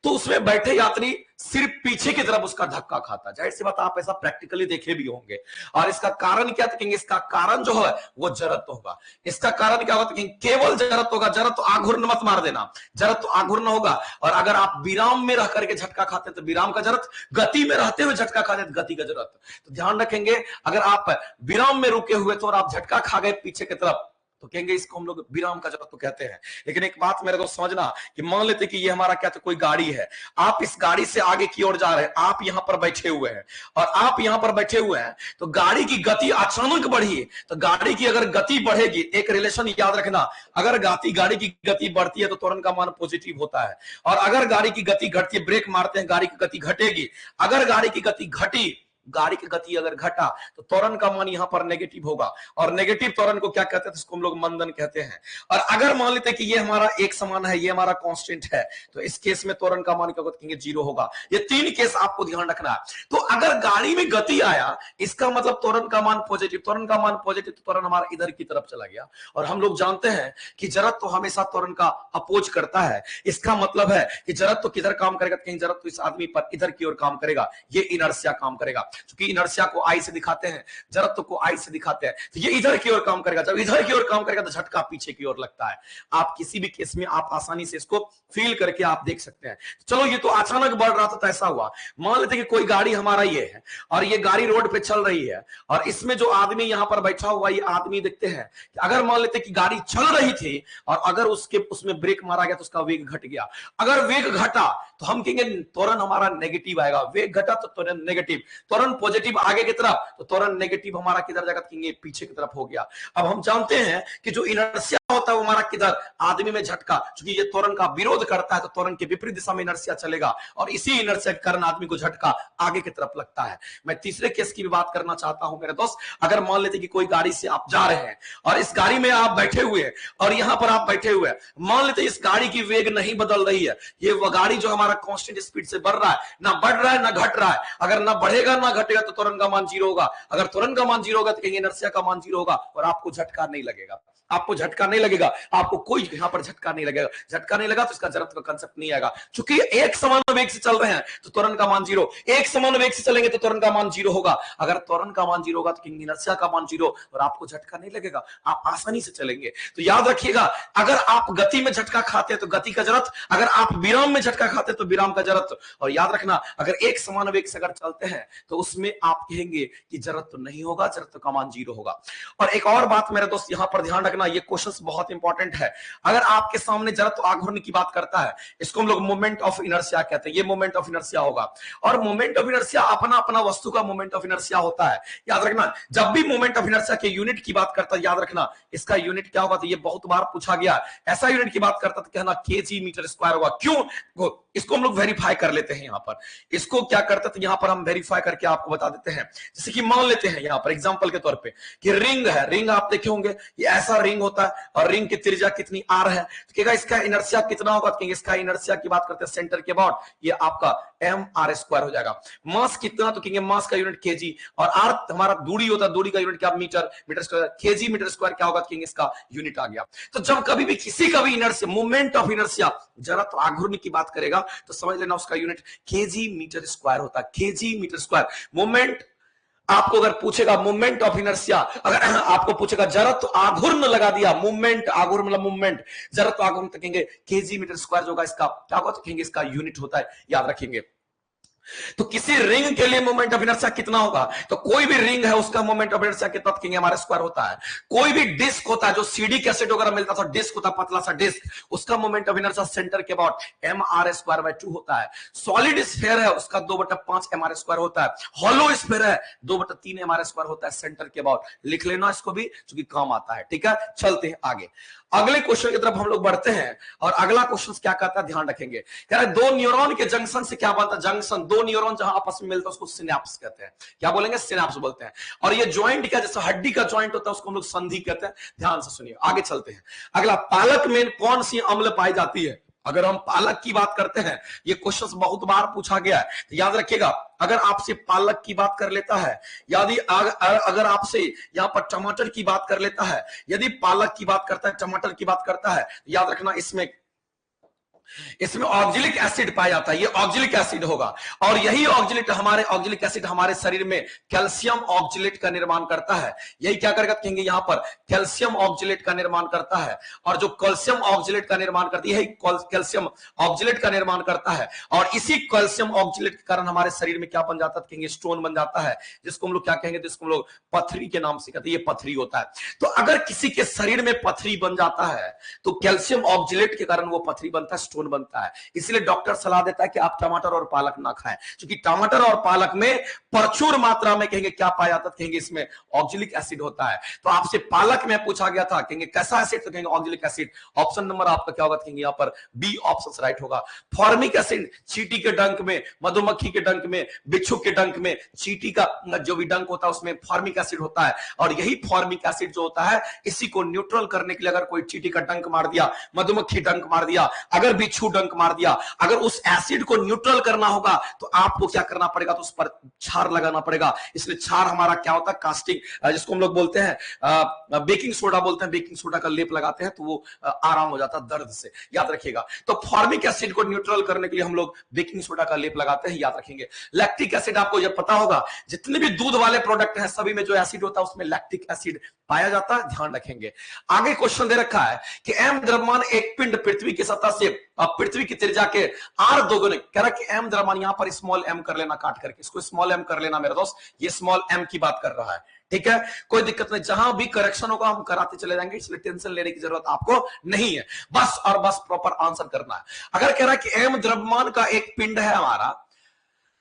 तो उसमें बैठे यात्री सिर्फ पीछे की तरफ उसका धक्का खाता है। जाहिर सी बात आप ऐसा प्रैक्टिकली देखे भी होंगे। और इसका कारण क्या कहेंगे, इसका कारण जो है वो जड़त्व होगा। इसका कारण क्या होगा, केवल जड़त्व होगा। जड़त्व आघूर्ण मत मार देना, जड़त्व आघूर्ण होगा। और अगर आप विराम में रह करके झटका खाते तो विराम का जड़त्व, गति में रहते हुए झटका खाते तो गति का जड़त्व। तो ध्यान रखेंगे, अगर आप विराम में रुके हुए तो और आप झटका खा गए पीछे की तरफ तो कहेंगे इसको हम लोग विराम का जड़त्व कहते हैं। लेकिन एक बात मेरे दोस्त समझना कि मान लेते कि ये हमारा क्या, तो कोई गाड़ी है, आप इस गाड़ी से आगे की ओर जा रहे हैं, आप यहां पर बैठे हुए हैं और आप यहां पर बैठे हुए हैं, तो गाड़ी की गति अचानक बढ़ी, तो गाड़ी की अगर गति बढ़ेगी, एक रिलेशन याद रखना, अगर गाड़ी की गति बढ़ती है तो त्वरण का मान पॉजिटिव होता है, और अगर गाड़ी की गति घटती है, ब्रेक मारते हैं, गाड़ी की गति घटेगी। अगर गाड़ी की गति घटी, गाड़ी की गति अगर घटा तो त्वरण का मान यहां पर नेगेटिव होगा, और नेगेटिव त्वरण को क्या कहते हैं, इसको हम लोग मंदन कहते हैं। और अगर मान लेते हैं कि ये हमारा एक समान है, ये हमारा कांस्टेंट है, तो इस केस में त्वरण का मान क्या होगा, 0 होगा। ये 3 केस आपको ध्यान रखना है। तो अगर गाड़ी में गति आया, इसका मतलब त्वरण का मान पॉजिटिव, त्वरण का मान पॉजिटिव, तो त्वरण हमारा इधर की तरफ चला गया। और हम लोग जानते हैं कि जड़त्व तो हमेशा त्वरण का अपोज करता है। इसका मतलब है कि जड़त्व तो किधर काम करेगा, कहीं जड़त्व तो इस आदमी पर इधर की ओर काम करेगा, ये इनर्शिया काम करेगा। क्योंकि इनर्शिया को आई से दिखाते हैं, जड़त्व को आई से दिखाते हैं, तो ये इधर की ओर काम करेगा। जब इधर की ओर काम करेगा तो झटका पीछे की ओर लगता है। आप किसी भी केस में आप आसानी से इसको फील करके आप देख सकते हैं। चलो ये तो अचानक बढ़ रहा था तो ऐसा हुआ। मान लेते कि कोई गाड़ी हमारा ये है और ये गाड़ी रोड पे चल रही है और इसमें जो आदमी यहां पर बैठा हुआ, ये आदमी देखते हैं कि अगर मान लेते कि गाड़ी चल रही थी और अगर उसमें ब्रेक मारा गया तो उसका वेग घट गया। अगर वेग घटा तो हम कहेंगे त्वरण हमारा नेगेटिव आएगा, वेग घटा तो त्वरण नेगेटिव, त्वरण पॉजिटिव आगे की तरफ तो त्वरण नेगेटिव हमारा किधर जाएगा, कहेंगे पीछे की तरफ हो गया। अब हम जानते हैं कि जो इनर्शिया होता है वो हमारा किधर, आदमी में झटका, क्योंकि ये त्वरण का विरोध करता है तो त्वरण के विपरीत दिशा में इनर्शिया चलेगा और इसी इनर्शिया के कारण आदमी को झटका आगे की तरफ लगता है। मैं तीसरे केस की भी बात करना चाहता हूं मेरे दोस्त। अगर मान लेते कि कोई गाड़ी से आप जा रहे हैं और इस गाड़ी में आप बैठे हुए हैं और यहां पर आप बैठे हुए हैं, मान लेते इस गाड़ी की वेग नहीं बदल रही है, ये वो गाड़ी जो हमारा कांस्टेंट स्पीड से बढ़ रहा है, ना बढ़ रहा है ना घट रहा है। अगर ना बढ़ेगा ना घटेगा तो त्वरण का मान 0 होगा। अगर त्वरण का मान 0 होगा तो कहेंगे इनर्शिया का मान 0 होगा और आपको झटका नहीं लगेगा, आपको झटका नहीं लगेगा, आपको कोई यहां पर झटका नहीं लगेगा। झटका नहीं लगा तो इसका जड़त्व का कंसेप्ट नहीं आएगा, क्योंकि एक समान वेग से चल रहे हैं तो त्वरण का मान 0, एक समान वेग से चलेंगे तो त्वरण का मान 0 होगा। अगर त्वरण का मान 0 होगा तो इनर्शिया का मान 0 और आपको झटका नहीं लगेगा, आप आसानी से चलेंगे। तो याद रखिएगा, अगर आप गति में झटका खाते हैं तो गति का जड़त्व, अगर आप विराम में झटका खाते हैं तो विराम का जड़त्व। और याद रखना, अगर एक समान वेग से अगर चलते हैं तो उसमें आप कहेंगे कि जड़त्व नहीं होगा, जड़त्व का मान 0 होगा। और एक और बात मेरे दोस्त यहां पर ध्यान रखना, ये क्वेश्चन बहुत इंपॉर्टेंट है। अगर आपके सामने जड़त्व आघूर्ण की बात करता है, इसको हम लोग मोमेंट ऑफ इनर्शिया कहते हैं, ये मोमेंट ऑफ इनर्शिया होगा। और मोमेंट ऑफ इनर्शिया अपना अपना वस्तु का मोमेंट ऑफ इनर्शिया होता है। याद रखना, जब भी मोमेंट ऑफ इनर्शिया के यूनिट की बात करता है, याद रखना इसका यूनिट क्या होगा, तो ये बहुत बार पूछा गया। ऐसा यूनिट की बात करता तो कहना केजी मीटर स्क्वायर होगा। क्यों? इसको हम लोग वेरीफाई कर लेते हैं। यहां पर इसको क्या करते थे, यहां पर हम वेरीफाई करके आपको बता देते हैं। जैसे कि मान लेते हैं यहां पर एग्जांपल के तौर पे कि रिंग है, रिंग आप देखे होंगे, ये ऐसा रिंग होता है और रिंग की त्रिज्या कितनी आर है, तो कहेगा इसका इनर्शिया कितना होगा, तो इसका इनर्शिया की बात करते हैं सेंटर के अबाउट, ये आपका mr² हो जाएगा। मास कितना, तो कहेंगे मास का यूनिट केजी, और आर हमारा दूरी होता है, दूरी का यूनिट क्या, meter, meter square, KG meter square क्या होगा, तो कहेंगे इसका यूनिट आ गया। तो जब कभी भी किसी का भी इनर्शिया, मोमेंट ऑफ इनर्शिया जड़त्व आघूर्ण की बात करेगा तो समझ लेना उसका यूनिट केजी मीटर स्क्वायर होता है, केजी मीटर स्क्वायर। मोमेंट आपको अगर पूछेगा मोमेंट ऑफ इनर्शिया, अगर आपको पूछेगा जड़त्व आघूर्ण लगा दिया, मूवमेंट आघूर्ण मतलब मूवमेंट, जड़त्व आघूर्ण तो कहेंगे केजी मीटर स्क्वायर जो होगा इसका क्या होगा, तो कहेंगे इसका यूनिट होता है, याद रखेंगे। तो किसी रिंग के लिए मोमेंट ऑफ इनर्शिया कितना होगा, तो कोई भी रिंग है उसका मोमेंट ऑफ इनर्शिया कितना, कहेंगे हमारे स्क्वायर होता है। कोई भी डिस्क होता है, जो सीडी कैसेट वगैरह मिलता था, डिस्क होता है, पतला सा डिस्क, उसका मोमेंट ऑफ इनर्शिया सेंटर के अबाउट mr²/2 होता है। सॉलिड स्फीयर है उसका 2/5 mr² होता है। हॉलो स्फीयर है 2/3 mr² होता है सेंटर के अबाउट। लिख लेना इसको भी, क्योंकि काम आता है। ठीक है, चलते हैं आगे, अगले क्वेश्चन की तरफ हम लोग बढ़ते हैं। और अगला क्वेश्चन क्या कहता है, ध्यान रखेंगे। कह रहा है दो न्यूरॉन के जंक्शन से क्या बनता है, जंक्शन, दो न्यूरॉन जहां आपस में मिलता है उसको सिनेप्स कहते हैं। क्या बोलेंगे, सिनेप्स बोलते हैं। और ये ज्वाइंट क्या, जैसे हड्डी का ज्वाइंट होता है उसको हम लोग संधि कहते हैं। ध्यान से सुनिए, आगे चलते हैं। अगला, पालक में कौन सी अम्ल पाई जाती है। अगर हम पालक की बात करते हैं, ये क्वेश्चन बहुत बार पूछा गया है, तो याद रखिएगा, अगर आपसे पालक की बात कर लेता है, यदि अगर आपसे यहां पर टमाटर की बात कर लेता है, यदि पालक की बात करता है, टमाटर की बात करता है, याद रखना इसमें ऑक्जेलिक एसिड पाया जाता है, ये ऑक्जेलिक एसिड होगा। और यही ऑक्जेलिक एसिड हमारे शरीर में कैल्शियम ऑक्जेलेट का निर्माण करता है। यही क्या करेगा, कहेंगे यहां पर कैल्शियम ऑक्जेलेट का निर्माण करता है। और जो कैल्शियम ऑक्जेलेट का निर्माण करती है, कैल्शियम ऑक्जेलेट का निर्माण करता है। और इसी कैल्शियम ऑक्जेलेट के कारण हमारे शरीर में क्या बन जाता है, कहेंगे स्टोन बन जाता है, जिसको हम लोग क्या कहेंगे, जिसको हम लोग पथरी के नाम से कहते हैं। ये पथरी होता है। तो अगर किसी के शरीर में पथरी बन जाता है तो कैल्शियम ऑक्जेलेट के कारण वो पथरी बनता है, बनता है। इसलिए डॉक्टर सलाह देता है कि आप टमाटर और पालक ना खाएं, क्योंकि टमाटर और पालक में प्रचुर मात्रा में कहेंगे क्या पाया जाता है, कहेंगे इसमें ऑक्जेलिक एसिड होता है। तो आपसे पालक में पूछा गया था, कहेंगे कैसा एसिड, तो कहेंगे ऑक्जेलिक एसिड। ऑप्शन नंबर आपका क्या होगा, कहेंगे यहां पर बी ऑप्शन राइट होगा। फॉर्मिक एसिड, चींटी के डंक में, मधुमक्खी के डंक में, बिच्छू के डंक में, चींटी का जो भी डंक होता है उसमें फॉर्मिक एसिड होता है। और यही फॉर्मिक एसिड जो होता है, इसी को न्यूट्रल करने के लिए अगर कोई चींटी का डंक मार दिया, मधुमक्खी डंक मार दिया, अगर छू डंक मार दिया। अगर उस एसिड को न्यूट्रल करना होगा तो आपको क्या करना पड़ेगा, तो उस पर क्षार लगाना पड़ेगा। इसलिए क्षार हमारा क्या होता है, कास्टिंग, जिसको हम लोग बोलते हैं बेकिंग सोडा बोलते हैं, बेकिंग सोडा का लेप लगाते हैं तो वो आराम हो जाता है दर्द से, याद रखिएगा। तो फॉर्मिक एसिड को न्यूट्रल करने के लिए हम लोग बेकिंग सोडा का लेप लगाते हैं, याद रखेंगे। लैक्टिक एसिड आपको जब पता होगा, जितने भी दूध वाले प्रोडक्ट हैं सभी में जो एसिड होता है उसमें लैक्टिक एसिड पाया जाता है, ध्यान रखेंगे। आगे क्वेश्चन दे रखा है कि एम द्रव्यमान एक पिंड पृथ्वी की सतह से पृथ्वी की त्रिज्या के आर दोगुने, कह रहा कि एम द्रव्यमान, यहां पर स्मॉल एम कर लेना, काट करके इसको स्मॉल एम कर लेना मेरे दोस्त, ये स्मॉल एम की बात कर रहा है, ठीक है, कोई दिक्कत नहीं। जहां भी करेक्शन होगा हम कराते चले जाएंगे, इसलिए टेंशन लेने की जरूरत आपको नहीं है, बस और बस प्रॉपर आंसर करना है। अगर कह रहा है कि एम द्रव्यमान का एक पिंड है हमारा,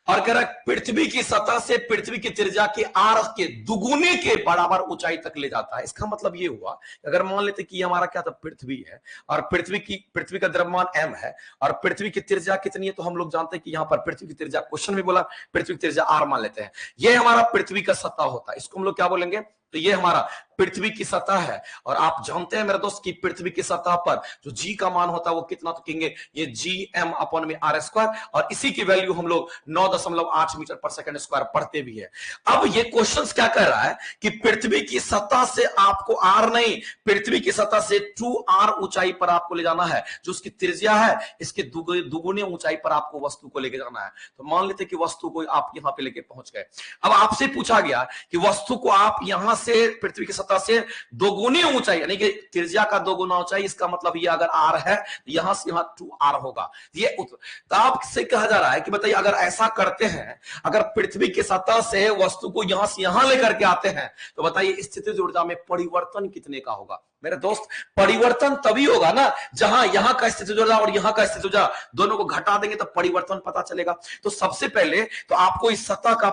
और कह रहा है पृथ्वी की सतह से पृथ्वी की त्रिज्या के आर के दुगुने के बराबर ऊंचाई तक ले जाता है, इसका मतलब ये हुआ, अगर मान लेते कि हमारा क्या था, पृथ्वी है, और पृथ्वी का द्रव्यमान m है, और पृथ्वी की त्रिज्या कितनी है, तो हम लोग जानते हैं कि यहां पर पृथ्वी की त्रिज्या, क्वेश्चन में बोला पृथ्वी की त्रिज्या r मान लेते हैं, ये हमारा पृथ्वी का सतह होता है, इसको हम लोग क्या बोलेंगे, तो ये हमारा पृथ्वी की सतह है। और आप जानते हैं मेरे दोस्त कि पृथ्वी की सतह पर जो g का मान होता है वो कितना, तो कहेंगे ये gm अपॉन में r स्क्वायर, और इसी की वैल्यू हम लोग 9.8 मीटर पर सेकंड स्क्वायर पढ़ते भी है। अब ये क्वेश्चंस क्या कर रहा है कि पृथ्वी की सतह से आपको r नहीं, पृथ्वी की सतह से 2r ऊंचाई पर आपको ले जाना है, जो उसकी त्रिज्या है इसके दुगुने ऊंचाई पर आपको वस्तु को लेके जाना है। तो मान लेते कि वस्तु को आप यहां पे लेके पहुंच गए। अब आपसे पूछा गया कि वस्तु को आप यहां से पृथ्वी की सतह से दोगुनी ऊंचाई, यानी कि त्रिज्या का दोगुना ऊंचाई, इसका मतलब ये अगर r है यहां से यहां 2r होगा, ये तो आपसे कहा जा रहा है कि बताइए अगर ऐसा करते हैं, अगर पृथ्वी की सतह से वस्तु को यहां से यहां लेकर के आते हैं, तो बताइए स्थितिज ऊर्जा में परिवर्तन कितने का होगा। मेरे दोस्त परिवर्तन तभी होगा ना जहां यहां का स्थितिज ऊर्जा और यहां का स्थितिज ऊर्जा दोनों को घटा देंगे तो परिवर्तन पता चलेगा। तो सबसे पहले तो आपको इस सतह का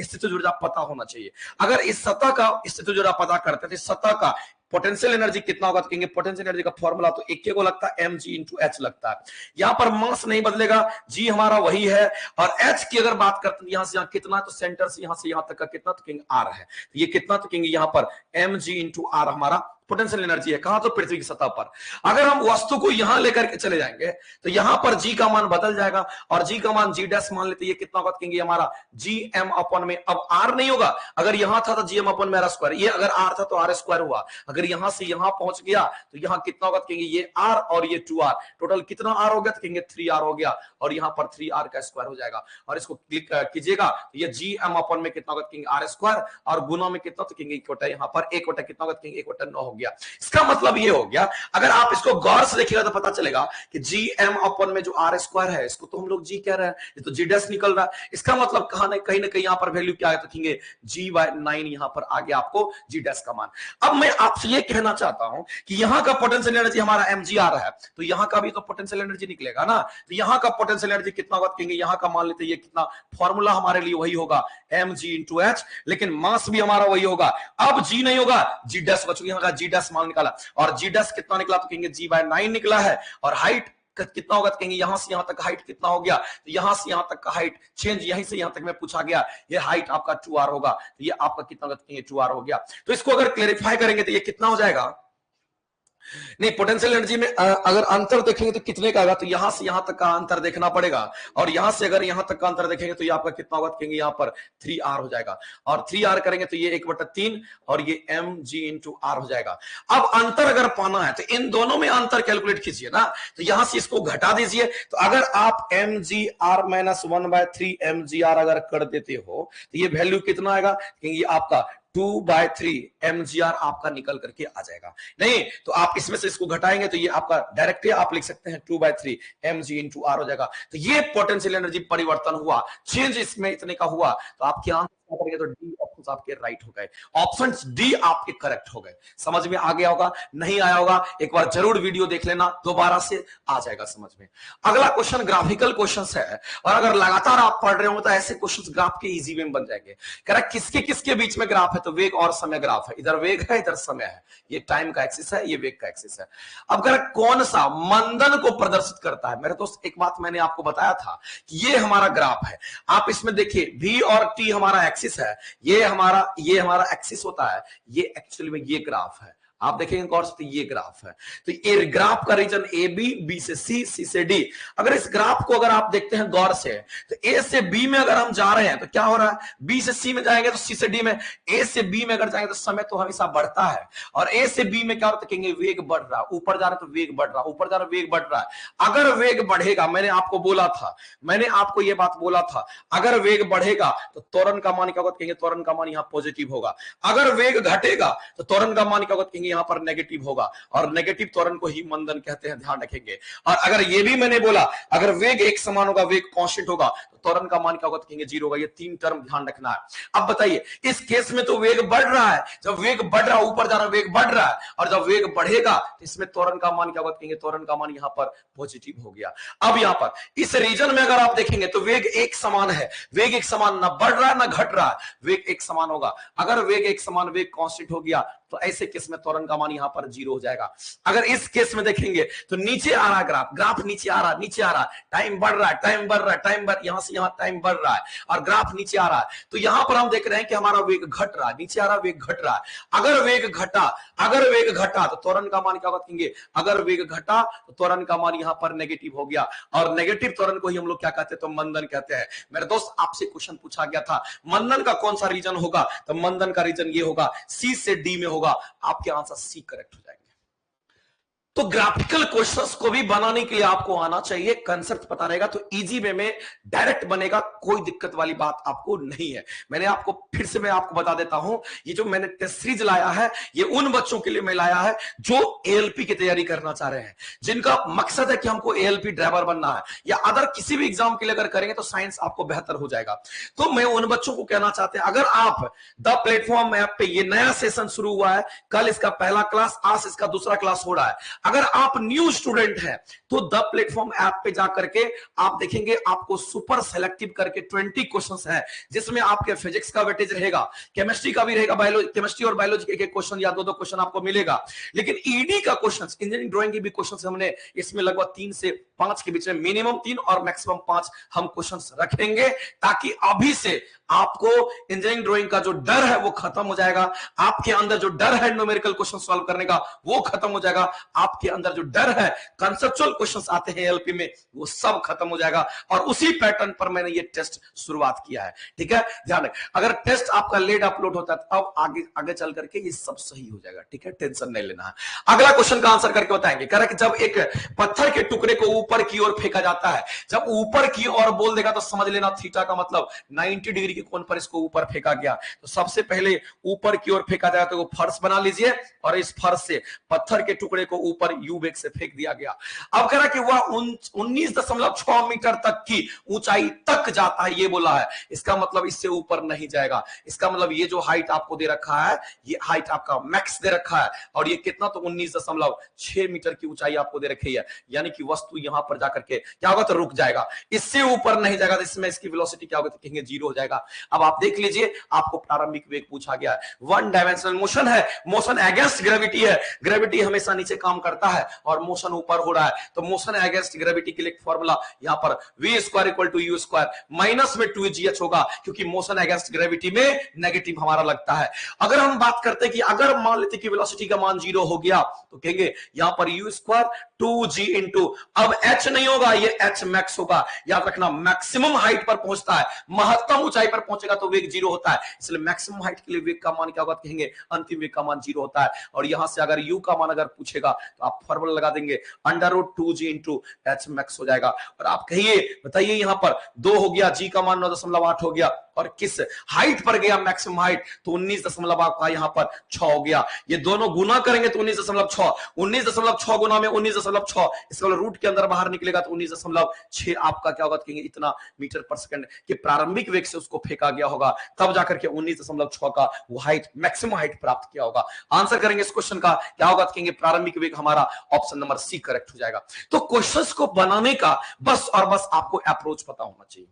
स्थितिज ऊर्जा पता होना चाहिए। अगर इस सतह का स्थितिज ऊर्जा पता करते थे, सतह का पोटेंशियल एनर्जी कितना होगा, तो कहेंगे पोटेंशियल एनर्जी का फॉर्मूला तो एक को लगता है mg इंटू एच लगता है। यहां पर मास नहीं बदलेगा, g हमारा वही है, और h की अगर बात करते हैं यहां से यहां कितना, तो सेंटर से यहां तक का कितना, तो कहेंगे r है, तो ये कितना, तो कहेंगे यहां पर mg इंटू r हमारा पोटेंशियल एनर्जी है, कहां, तो पृथ्वी की सतह पर। अगर हम वस्तु को यहां लेकर के चले जाएंगे तो यहां पर g का मान बदल जाएगा, और g का मान g डैश मान लेते, ये कितना होगा, कहेंगे हमारा gm अपॉन में, अब r नहीं होगा, अगर यहां था तो gm अपॉन में r स्क्वायर, ये अगर r था तो r स्क्वायर हुआ, अगर यहां से यहां पहुंच गया तो यहां कितना होगा, तो कहेंगे ये r और ये 2r, टोटल कितना r हो गया, तो कहेंगे 3r हो गया, और यहां पर 3r का स्क्वायर हो जाएगा, और इसको क्लिक कीजिएगा तो ये gm अपॉन में कितना होगा, कहेंगे r स्क्वायर, और गुना में कितना, तो कहेंगे यहां पर 1/, कितना होगा, कहेंगे 1/9 हो गया। इसका मतलब ये हो गया, अगर आप इसको गौर से देखिएगा तो पता चलेगा कि gm अपॉन में जो r स्क्वायर है, इसको तो हम लोग g कह रहे हैं, ये तो g डैश निकल रहा है, इसका मतलब कहीं ना कहीं यहां पर वैल्यू क्या है, तो कहेंगे g/9 यहां पर आ गया आपको g डैश का मान। अब मैं आपसे ये कहना चाहता हूं कि यहां का पोटेंशियल एनर्जी हमारा mgr है, तो यहां का भी तो पोटेंशियल एनर्जी निकलेगा ना, तो यहां का पोटेंशियल एनर्जी कितना होगा, कहेंगे यहां का मान लेते ये कितना, फॉर्मूला हमारे लिए वही होगा mg इंटू एच, लेकिन मास भी हमारा वही होगा। अब g नहीं होगा, g डैश बचूंगी, यहां का g डैश मान निकाला, और g डैश कितना निकला, तो कहेंगे g/9 निकला है, और हाइट कितना होगा, तो कहेंगे यहां से यहां तक हाइट कितना हो गया, तो यहां से यहां तक का हाइट चेंज, यहीं से यहां तक में पूछा गया, ये हाइट आपका 2r होगा, तो ये आपका कितना होगा, तो कहेंगे 2r हो गया। तो इसको अगर क्लेरिफाई करेंगे तो ये कितना हो जाएगा, नहीं पोटेंशियल एनर्जी में अगर अंतर देखेंगे तो कितने का आएगा, तो यहां से यहां तक का अंतर देखना पड़ेगा, और यहां से अगर यहां तक का अंतर देखेंगे तो ये आपका कितना होगा, कहेंगे यहां पर 3r हो जाएगा, और 3r करेंगे तो ये 1/3 और ये mg इंटू r हो जाएगा। अब अंतर अगर पाना है तो इन दोनों में अंतर कैलकुलेट कीजिए ना, तो यहां से इसको घटा दीजिए, तो अगर आप mgr माइनस 1/3 mgr अगर कर देते हो तो ये वैल्यू कितना आएगा, कहेंगे आपका 2/3 mgr आपका निकल करके आ जाएगा। नहीं तो आप इसमें से इसको घटाएंगे तो ये आपका डायरेक्टली आप लिख सकते हैं 2/3 mg इंटू r हो जाएगा। तो ये पोटेंशियल एनर्जी परिवर्तन हुआ, चेंज इसमें इतने का हुआ, तो आपके आंसर करेंगे तो डी ऑप्शन आपके राइट हो गए, ऑप्शन डी आपके करेक्ट हो गए। समझ में आ गया होगा, नहीं आया होगा एक बार जरूर वीडियो देख लेना, दोबारा से आ जाएगा समझ में। अगला क्वेश्चन ग्राफिकल क्वेश्चन है, और अगर लगातार आप पढ़ रहे हो तो ऐसे क्वेश्चन ग्राफ के इजी में बन जाएंगे। कह रहा किसके किसके बीच में ग्राफ है, तो वेग और समय ग्राफ है, इधर वेग है इधर समय है, ये टाइम का एक्सिस है ये वेग का एक्सिस है। अब कह रहा कौन सा मंदन को प्रदर्शित करता है। मेरे दोस्त एक बात मैंने आपको बताया था कि ये हमारा ग्राफ है, आप इसमें देखिए v और t हमारा एक्सिस है, ये हमारा एक्सिस होता है, ये एक्चुअली में ये ग्राफ है। आप देखेंगे गौर से, तो ये ग्राफ है, तो ये ग्राफ का रीजन ए बी, बी से सी, सी से डी। अगर इस ग्राफ को अगर आप देखते हैं गौर से, तो ए से बी में अगर हम जा रहे हैं तो क्या हो रहा है, बी से सी में जाएंगे तो सी से डी में, ए से बी में अगर जाएंगे तो समय तो हमेशा बढ़ता है, और ए से बी में क्या होता है, कहेंगे वेग बढ़ रहा, ऊपर जा रहा है तो वेग बढ़ रहा, ऊपर जा रहा वेग बढ़ रहा है। अगर वेग बढ़ेगा, मैंने आपको बोला था, मैंने आपको यह बात बोला था, अगर वेग बढ़ेगा तो त्वरण का मान क्या होगा, कहेंगे त्वरण का मान यहां पॉजिटिव होगा। अगर वेग घटेगा तो त्वरण का मान क्या होगा, कहेंगे यहां पर नेगेटिव होगा, और नेगेटिव त्वरण को ही मंदन कहते हैं, ध्यान रखेंगे। और अगर ये भी मैंने बोला, अगर वेग एक समान होगा, वेग कांस्टेंट होगा, तो त्वरण का मान क्या होगा, कहेंगे 0 होगा। ये 3 टर्म ध्यान रखना है। अब बताइए, इस केस में तो वेग बढ़ रहा है, जब वेग बढ़ रहा है, ऊपर जा रहा है, वेग बढ़ रहा है, और जब वेग बढ़ेगा तो इसमें त्वरण का मान क्या होगा, कहेंगे त्वरण का मान यहां पर पॉजिटिव हो गया। अब यहां पर इस रीजन में अगर आप देखेंगे तो वेग एक समान है, वेग एक समान, ना बढ़ रहा है ना घट रहा है, वेग एक समान होगा। अगर वेग एक समान, वेग कांस्टेंट हो गया, तो ऐसे केस में त्वरण का मान यहां पर 0 हो जाएगा। अगर इस केस में देखेंगे तो नीचे आ रहा ग्राफ, ग्राफ नीचे आ रहा, नीचे आ रहा, टाइम बढ़ रहा है, टाइम बढ़ रहा है, टाइम बढ़, यहां से यहां टाइम बढ़ रहा है, और ग्राफ नीचे आ रहा है, तो यहां पर हम देख रहे हैं कि हमारा वेग घट रहा है, नीचे आ रहा, वेग घट रहा है। अगर वेग घटा, अगर वेग घटा तो त्वरण का मान क्या होगा, कहेंगे अगर वेग घटा तो त्वरण का मान यहां पर नेगेटिव हो गया, और नेगेटिव त्वरण को ही हम लोग क्या कहते हैं, तो मंदन कहते हैं। मेरे दोस्त, आपसे क्वेश्चन पूछा गया था, मंदन का कौन सा रीजन होगा, तो मंदन का रीजन ये होगा, सी से डी में होगा। आपके आंसर सी करेक्ट हो जाएंगे। तो ग्राफिकल क्वेश्चंस को भी बनाने के लिए आपको आना चाहिए, कंसेप्ट पता रहेगा तो इजी वे में डायरेक्ट बनेगा, कोई दिक्कत वाली बात आपको नहीं है। मैंने आपको फिर से मैं आपको बता देता हूं, ये जो मैंने टेस्ट सीरीज लाया है, ये उन बच्चों के लिए मैं लाया है जो एएलपी की तैयारी करना चाह रहे हैं, जिनका मकसद है कि हमको एएलपी ड्राइवर बनना है, या अदर किसी भी एग्जाम के लिए अगर करेंगे तो साइंस आपको बेहतर हो जाएगा। तो मैं उन बच्चों को कहना चाहते हैं, अगर आप द प्लेटफॉर्म ऐप पे, ये नया सेशन शुरू हुआ है, कल इसका पहला क्लास, आज इसका दूसरा क्लास हो रहा है। अगर आप न्यू स्टूडेंट हैं तो द प्लेटफॉर्म ऐप पे जाकर के आप देखेंगे, आपको सुपर सेलेक्टिव करके 20 क्वेश्चंस है, जिसमें आपके फिजिक्स का वेटेज रहेगा, केमिस्ट्री का भी रहेगा, बायोलॉजी, केमिस्ट्री और बायोलॉजी एक एक क्वेश्चन या 2-2 क्वेश्चन आपको मिलेगा। लेकिन ईडी का क्वेश्चन, इंजीनियरिंग ड्राइंग के भी क्वेश्चन हमने इसमें लगभग 3 से 5 के बीच में, मिनिमम 3 और मैक्सिमम 5 हम क्वेश्चंस रखेंगे, ताकि अभी से आपको इंजीनियरिंग ड्राइंग का जो डर है वो खत्म हो जाएगा। आपके अंदर जो डर है न्यूमेरिकल क्वेश्चन सॉल्व करने का वो खत्म हो जाएगा। आपके अंदर जो डर है कंसेप्चुअल क्वेश्चंस आते हैं एलपी में, वो सब खत्म हो जाएगा। और उसी पैटर्न पर मैंने ये टेस्ट शुरुआत किया है, ठीक है, ध्यान रखें। अगर टेस्ट आपका लेट अपलोड होता है तो अब आगे चल करके ये सब सही हो जाएगा, ठीक है, टेंशन नहीं लेना है। अगला क्वेश्चन का आंसर करके बताएंगे। कह रहा है कि जब एक पत्थर के टुकड़े को ऊपर की ओर फेंका जाता है, जब ऊपर की ओर बोल देगा तो समझ लेना थीटा का मतलब 90 डिग्री के कोण पर इसको ऊपर फेंका गया। तो सबसे पहले ऊपर की ओर फेंका जाए तो वो फर्श बना लीजिए, और इस फर्श से पत्थर के टुकड़े को ऊपर यू वेग से फेंक दिया गया। अब कह रहा कि वह 19.6 मीटर तक की ऊंचाई तक जाता है, ये बोला है। इसका मतलब इससे ऊपर नहीं जाएगा। इसका मतलब ये जो हाइट आपको दे रखा है, ये हाइट आपका मैक्स दे रखा है, और ये कितना, तो 19.6 मीटर की ऊंचाई आपको दे रखी है। यानी कि वस्तु यहां पर जाकर के क्या होगा, तो रुक जाएगा, इससे ऊपर नहीं जाएगा। तो इसमें इसकी वेलोसिटी क्या होगी, तो कहेंगे 0 हो जाएगा। अब आप देख लीजिए, आपको प्रारंभिक वेग पूछा गया है, वन डायमेंशनल मोशन है, मोशन अगेंस्ट ग्रेविटी है, ग्रेविटी हमेशा नीचे काम करता है और मोशन ऊपर हो रहा है। तो मोशन अगेंस्ट ग्रेविटी के लिए फॉर्मूला यहां पर v square equal to u square minus में 2gh होगा, क्योंकि मोशन अगेंस्ट ग्रेविटी में नेगेटिव हमारा लगता है। अगर हम बात करते हैं कि अगर मान लेते कि वेलोसिटी का मान 0 हो गया, तो कहेंगे यहां पर u स्क्वायर 2g इंटू, अब h नहीं होगा, ये h मैक्स होगा। याद रखना, मैक्सिमम हाइट पर पहुंचता है, महत्तम ऊंचाई पर पहुंचेगा तो वेग 0 होता है, इसलिए मैक्सिमम हाइट के लिए वेग का मान क्या होगा, कहेंगे अंतिम वेग का मान 0 होता है। और यहां से अगर u का मान अगर पूछेगा तो आप फॉर्मूला लगा देंगे, √2g इंटू h मैक्स हो जाएगा। और आप कहिए, बताइए, यहां पर 2 हो गया, g का मान 9.8 हो गया, और किस हाइट पर गया मैक्सिमम हाइट, तो 19.8 यहां पर 6 हो गया। ये दोनों गुना करेंगे तो 19.6, 19.6 गुना में 19.6, इसका रूट के अंदर बाहर निकलेगा तो 19.6 आपका क्या होगा, कहेंगे इतना मीटर पर सेकंड के प्रारंभिक वेग से उसको फेंका गया होगा, तब जाकर के 19.6 का वो हाइट, मैक्सिमम हाइट प्राप्त किया होगा। आंसर करेंगे इस क्वेश्चन का, क्या होगा, कहेंगे प्रारंभिक वेग हमारा ऑप्शन नंबर सी करेक्ट हो जाएगा। तो क्वेश्चंस को बनाने का बस और बस आपको अप्रोच पता होना चाहिए।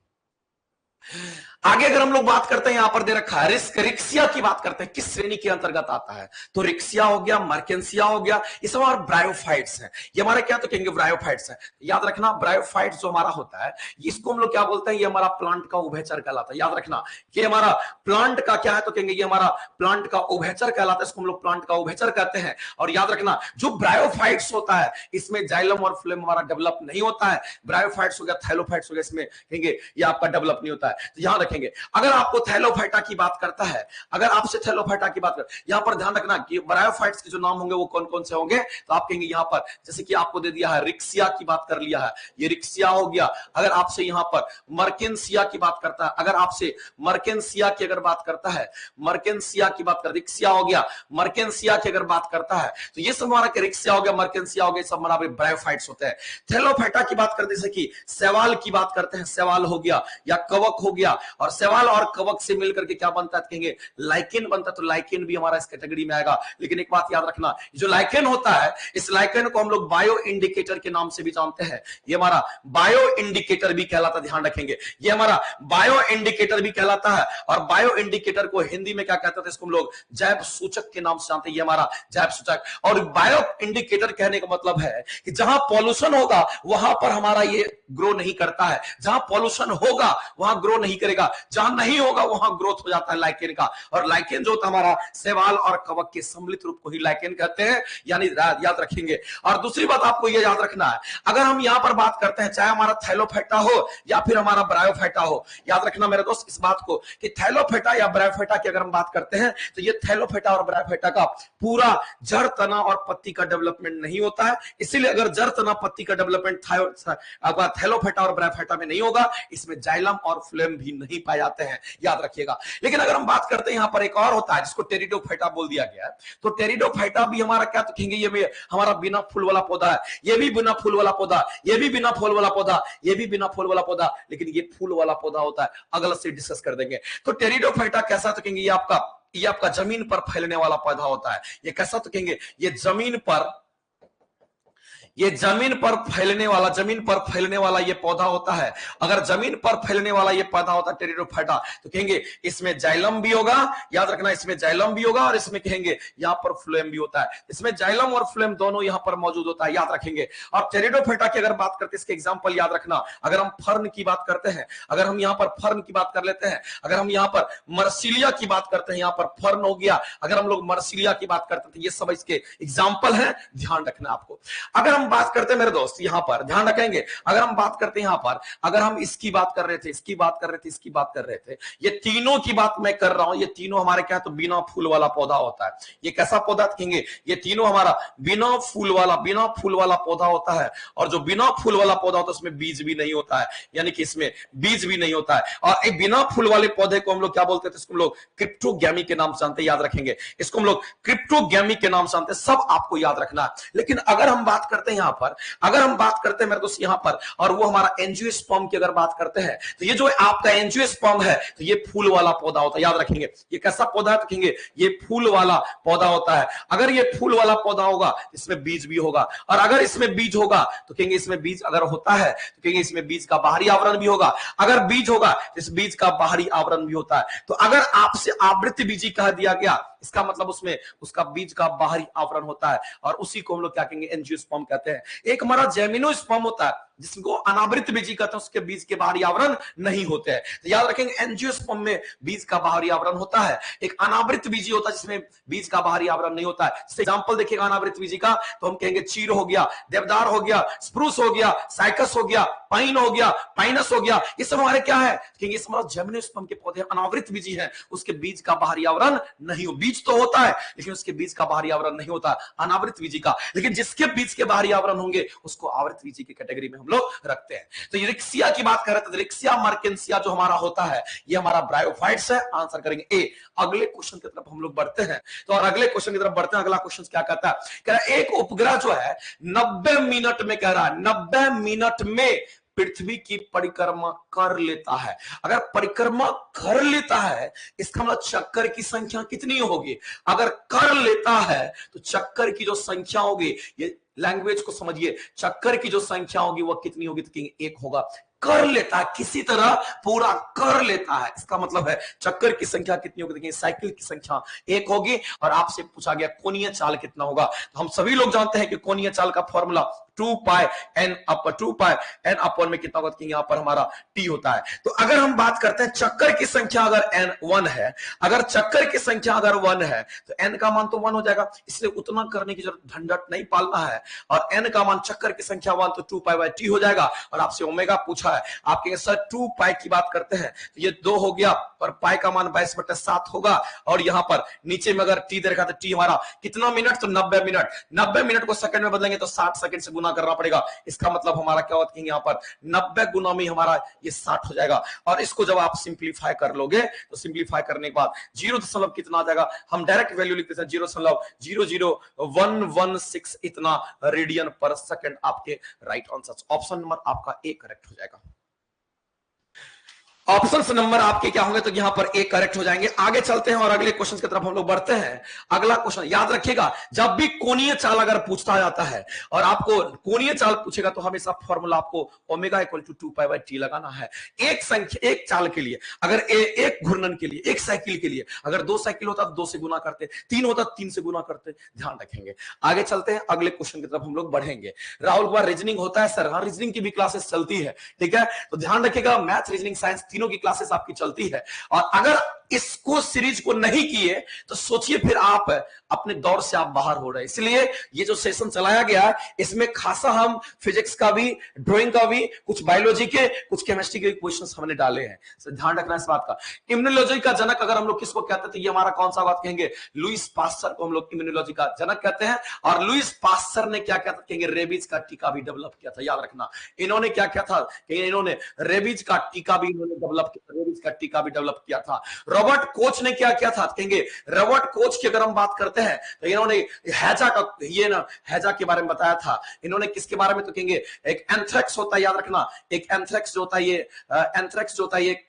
आगे अगर हम लोग बात करते हैं, यहां पर दे रखा है रिस्क, रिक्सिया की बात करते हैं, किस श्रेणी के अंतर्गत आता है, तो रिक्सिया हो गया, मर्केंसिया हो गया, ये सब हमारे ब्रायोफाइट्स हैं। ये हमारे क्या तो कहेंगे ब्रायोफाइट्स हैं। याद रखना ब्रायोफाइट्स जो हमारा होता है, इसको हम लोग क्या बोलते हैं, ये हमारा प्लांट का उभयचर कहलाता है। याद रखना कि हमारा प्लांट का क्या है तो कहेंगे ये हमारा प्लांट का उभयचर कहलाता है, इसको हम लोग प्लांट का उभयचर कहते हैं। और याद रखना जो ब्रायोफाइट्स होता है इसमें जाइलम और फ्लोएम हमारा डेवलप नहीं होता है। ब्रायोफाइट्स हो गया, थाइलोफाइट्स हो गया, इसमें कहेंगे ये आपका डेवलप नहीं होता है। तो याद रखेंगे अगर आपको थैलोफाइटा की बात करता है, अगर आपसे थैलोफाइटा की बात कर, यहां पर ध्यान रखना कि ब्रायोफाइट्स के जो नाम होंगे वो कौन कौन से होंगे, तो आप कहेंगे यहां पर जैसे कि आपको दे दिया है रिक्सिया की बात कर लिया है, ये रिक्सिया हो गया। अगर आपसे यहां पर मर्केंसिया की बात करता है, अगर आपसे मर्केंसिया की अगर बात करता है, मर्केंसिया की बात कर, रिक्सिया हो गया, मर्केंसिया की अगर बात करता है, तो ये सब हमारा रिक्सिया हो गया, मर्केंसिया हो गया, सब हमारा ब्रायोफाइट्स होते हैं। थैलोफाइटा की बात करते जैसे कि सवाल की बात करते हैं, सवाल हो गया या कवक हो गया, और सवाल और कवक से मिलकर के क्या बनता है कहेंगे लाइकेन बनता है। तो लाइकेन भी हमारा इस कैटेगरी में आएगा। लेकिन एक बात याद रखना, जो लाइकेन होता है इस लाइकेन को हम लोग बायो इंडिकेटर के नाम से भी जानते हैं। ये हमारा बायो इंडिकेटर भी कहलाता है, ध्यान रखेंगे ये हमारा बायो इंडिकेटर भी कहलाता है। और बायो इंडिकेटर को हिंदी में क्या कहते थे, इसको हम लोग जैव सूचक के नाम से जानते हैं। ये हमारा जैव सूचक। और बायो इंडिकेटर कहने का मतलब है कि जहां पॉल्यूशन होगा वहां पर हमारा ये ग्रो नहीं करता है, जहां पॉल्यूशन होगा वहां ग्रो नहीं करेगा, जहां नहीं होगा वहां ग्रोथ हो जाता है लाइकेन का। और लाइकेन जो होता है हमारा शैवाल और कवक के सम्मिलित रूप को ही लाइकेन कहते हैं, यानी याद रखेंगे। और दूसरी बात आपको यह याद रखना है, अगर हम यहां पर बात करते हैं चाहे हमारा थैलोफाइटा हो या फिर हमारा ब्रायोफाइटा हो, याद रखना मेरे दोस्त इस बात को कि थैलोफाइटा या ब्रायोफाइटा की अगर हम बात करते हैं तो ये थैलोफाइटा और ब्रायोफाइटा का पूरा जड़, तना और पत्ती का डेवलपमेंट नहीं होता है। इसीलिए अगर जड़, तना, पत्ती का डेवलपमेंट थैलोफाइटा और ब्रायोफाइटा में नहीं होगा, इसमें जाइलम और फ्लोएम भी नहीं पाए जाते हैं, याद रखिएगा। लेकिन अगर हम बात करते हैं यहां पर एक और होता है जिसको टेरिडोफाइटा बोल दिया गया है, तो टेरिडोफाइटा भी हमारा क्या तो कहेंगे ये हमारा बिना फूल वाला पौधा है, ये भी बिना फूल वाला पौधा, ये भी बिना फूल वाला पौधा, ये भी बिना फूल वाला पौधा, लेकिन ये फूल वाला पौधा होता है। अगला से डिस्कस कर देंगे। तो टेरिडोफाइटा कैसा तो कहेंगे ये आपका जमीन पर फैलने वाला पौधा होता है। ये कैसा तो कहेंगे ये जमीन पर फैलने वाला ये पौधा होता है। अगर जमीन पर फैलने वाला ये पौधा होता है टेरिडोफाइटा, तो कहेंगे इसमें जाइलम भी होगा, याद रखना इसमें जाइलम भी होगा, और इसमें कहेंगे यहां पर फ्लोएम भी होता है। इसमें जाइलम और फ्लोएम दोनों यहां पर मौजूद होता है, याद रखेंगे। और टेरिडोफाइटा की अगर बात करते हैं, इसके एग्जांपल याद रखना, अगर हम फर्न की बात करते हैं, अगर हम यहां पर फर्न की बात कर लेते हैं, अगर हम यहां पर मर्सिलिया की बात करते हैं, यहां पर फर्न हो गया, अगर हम लोग मर्सिलिया की बात करते हैं, ये सब इसके एग्जांपल हैं, ध्यान रखना आपको। अगर हम बात करते हैं मेरे दोस्त यहां पर ध्यान रखेंगे, अगर हम बात करते हैं यहां पर, अगर हम इसकी बात कर रहे थे, इसकी बात कर रहे थे, इसकी बात कर रहे थे, ये तीनों की बात मैं कर रहा हूं, ये तीनों हमारे क्या तो बिना फूल वाला पौधा होता है। ये कैसा पौधा कहेंगे, ये तीनों हमारा बिना फूल वाला पौधा होता है। और जो बिना फूल वाला पौधा होता है उसमें बीज भी नहीं होता है, यानी कि इसमें बीज भी नहीं होता है। और एक बिना फूल वाले पौधे को हम लोग क्या बोलते थे, इसको हम लोग क्रिप्टोगैमी के नाम से जानते हैं, याद रखेंगे इसको हम लोग क्रिप्टोगैमी के नाम से जानते हैं, सब आपको याद रखना है। लेकिन अगर हम बात करते हैं यहां पर, अगर हम बात करते हैं मेरे दोस्त यहां पर, और वो हमारा एंजियोस्पर्म की अगर बात करते हैं, तो ये जो आपका एंजियोस्पर्म है, तो ये फूल वाला पौधा होता है, याद रखेंगे। ये कैसा पौधा है तो कहेंगे ये फूल वाला पौधा होता है। अगर ये फूल वाला पौधा होगा इसमें बीज भी होगा, और अगर इसमें बीज होगा तो कहेंगे इसमें बीज अगर होता है तो कहेंगे इसमें बीज का बाहरी आवरण भी होगा। अगर बीज होगा तो इस बीज का बाहरी आवरण भी होता है। तो अगर आपसे आवृत्ति बीजी कह दिया गया, इसका मतलब उसमें उसका बीज का बाहरी आवरण होता है, और उसी को हम लोग क्या कहेंगे एंजियोस्पर्म कहते हैं। एक हमारा जेमिनोस्पर्म होता है जिसको अनावृत बीजी कहते हैं, उसके बीज के बाहरी आवरण नहीं होते हैं। तो याद रखेंगे एंजियोस्पर्म में बीज का बाहरी आवरण होता है। एक अनावृत बीजी होता है जिसमें बीज का बाहरी आवरण नहीं होता है। जैसे एग्जांपल देखिएगा अनावृत बीजी का, तो हम कहेंगे चीर हो गया, देवदार हो गया, स्प्रूस हो गया, साइकस हो गया, पाइन हो गया, पाइनस हो गया, ये सब हमारे क्या है कहेंगे इस हमारा जेमिनोस्पर्म के पौधे अनावृत बीजी है। उसके बीज का बाहरी आवरण नहीं हो, बीज तो होता है लेकिन उसके बीज का बाहरी आवरण नहीं होता अनावृत बीजी का। लेकिन जिसके बीज के बाहरी आवरण होंगे उसको आवृत बीजी की कैटेगरी में हम लोग रखते हैं। तो ये रिक्सिया की बात कर रहे थे, रिक्सिया मर्केंसिया जो हमारा होता है ये हमारा ब्रायोफाइट्स है। आंसर करेंगे ए। अगले क्वेश्चन की तरफ हम लोग बढ़ते हैं। तो और अगले क्वेश्चन की तरफ बढ़ते हैं। अगला क्वेश्चन क्या कहता है, कह रहा है एक उपग्रह जो है 90 मिनट में, कह रहा है 90 मिनट में पृथ्वी की परिक्रमा कर लेता है। अगर परिक्रमा कर लेता है इसका मतलब चक्कर की संख्या कितनी होगी। अगर कर लेता है तो चक्कर की जो संख्या होगी, ये लैंग्वेज को समझिए, चक्कर की जो संख्या होगी वह कितनी होगी तो कहेंगे 1 होगा। कर लेता है, किसी तरह पूरा कर लेता है। इसका मतलब है चक्कर की संख्या कितनी होगी, देखिए साइकिल की संख्या 1 होगी। और आपसे पूछा गया कोणीय चाल कितना होगा, तो हम सभी लोग जानते हैं कि कोणीय चाल का फॉर्मूला 2 पाई n अपॉन में कितना होगा, यहां पर हमारा t होता है। तो अगर हम बात करते हैं चक्कर की संख्या अगर n 1 है, अगर चक्कर की संख्या अगर 1 है तो n का मान तो 1 हो जाएगा, इसलिए उतना करने की जरूरत झंझट नहीं पालना है। और n का मान चक्कर की संख्या 1 तो 2 पाई बाय t हो जाएगा। और आपसे ओमेगा पूछा है, आप कहेंगे सर 2 पाई की बात करते हैं तो ये 2 हो गया, और पाई का मान 22/7 होगा। और यहां पर नीचे में अगर t दे रखा तो t हमारा कितना मिनट, तो 90 मिनट। 90 मिनट को सेकंड में बदलेंगे तो 60 सेकंड से गुना करना पड़ेगा। इसका मतलब हमारा क्या होता है, यहां पर 90 गुना में हमारा ये 60 हो जाएगा। और इसको जब आप सिंप्लीफाई कर लोगे तो सिंप्लीफाई करने के बाद 0 दशमलव कितना आ जाएगा, हम डायरेक्ट वैल्यू लिखते हैं 0.00116 इतना रेडियन पर सेकंड। आपके राइट आंसर ऑप्शन नंबर आपका ए करेक्ट हो जाएगा। ऑप्शन नंबर आपके क्या होंगे, तो यहां पर एक करेक्ट हो जाएंगे। आगे चलते हैं और अगले क्वेश्चन की तरफ हम लोग बढ़ते हैं। अगला क्वेश्चन याद रखिएगा, जब भी कोणीय चाल अगर पूछता जाता है और आपको कोणीय चाल पूछेगा तो हमेशा फॉर्मूला आपको omega equal to 2 pi by T लगाना है। एक संख्या, एक चाल के लिए, अगर एक घूर्णन के लिए, एक साइकिल के लिए अगर 2 साइकिल होता तो 2 से गुना करते, 3 होता 3 से गुना करते। ध्यान रखेंगे। आगे चलते हैं, अगले क्वेश्चन की तरफ हम लोग बढ़ेंगे। राहुल कुमार, रीजनिंग होता है सर? हाँ, रीजनिंग की भी क्लासेस चलती है, ठीक है। तो ध्यान रखिएगा, मैथ, रीजनिंग, साइंस तीनों की क्लासेस आपकी चलती है। और अगर इसको सीरीज को नहीं किए तो सोचिए फिर आप अपने दौर से आप बाहर हो रहे हैं। इसलिए ये जो सेशन चलाया गया है इसमें खासा हम फिजिक्स का भी, ड्राइंग का भी, कुछ बायोलॉजी के, कुछ केमिस्ट्री के क्वेश्चंस हमने डाले हैं। तो ध्यान रखना इस बात का। इम्यूनोलॉजी का जनक अगर हम लोग किसको कहते थे, ये हमारा कौन सा बात कहेंगे, लुईस पास्चर को हम लोग इम्यूनोलॉजी का जनक कहते हैं। और लुईस पास्चर ने क्या कहते कहेंगे, रेबीज का टीका भी डेवलप किया था। याद रखना, इन्होंने क्या किया था, इन्होंने रेबीज का टीका भी डेवलप किया, रेबीज का टीका भी डेवलप किया था। रॉबर्ट कोच ने क्या किया था, कहेंगे रॉबर्ट कोच की अगर हम बात करते हैं तो इन्होंने हैजा का, ये ना हैजा के बारे में बताया था। इन्होंने किसके बारे में, तो कहेंगे एक एंथ्रेक्स होता है, याद रखना, एक एंथ्रेक्स जो होता है, ये एंथ्रेक्स जो होता है एक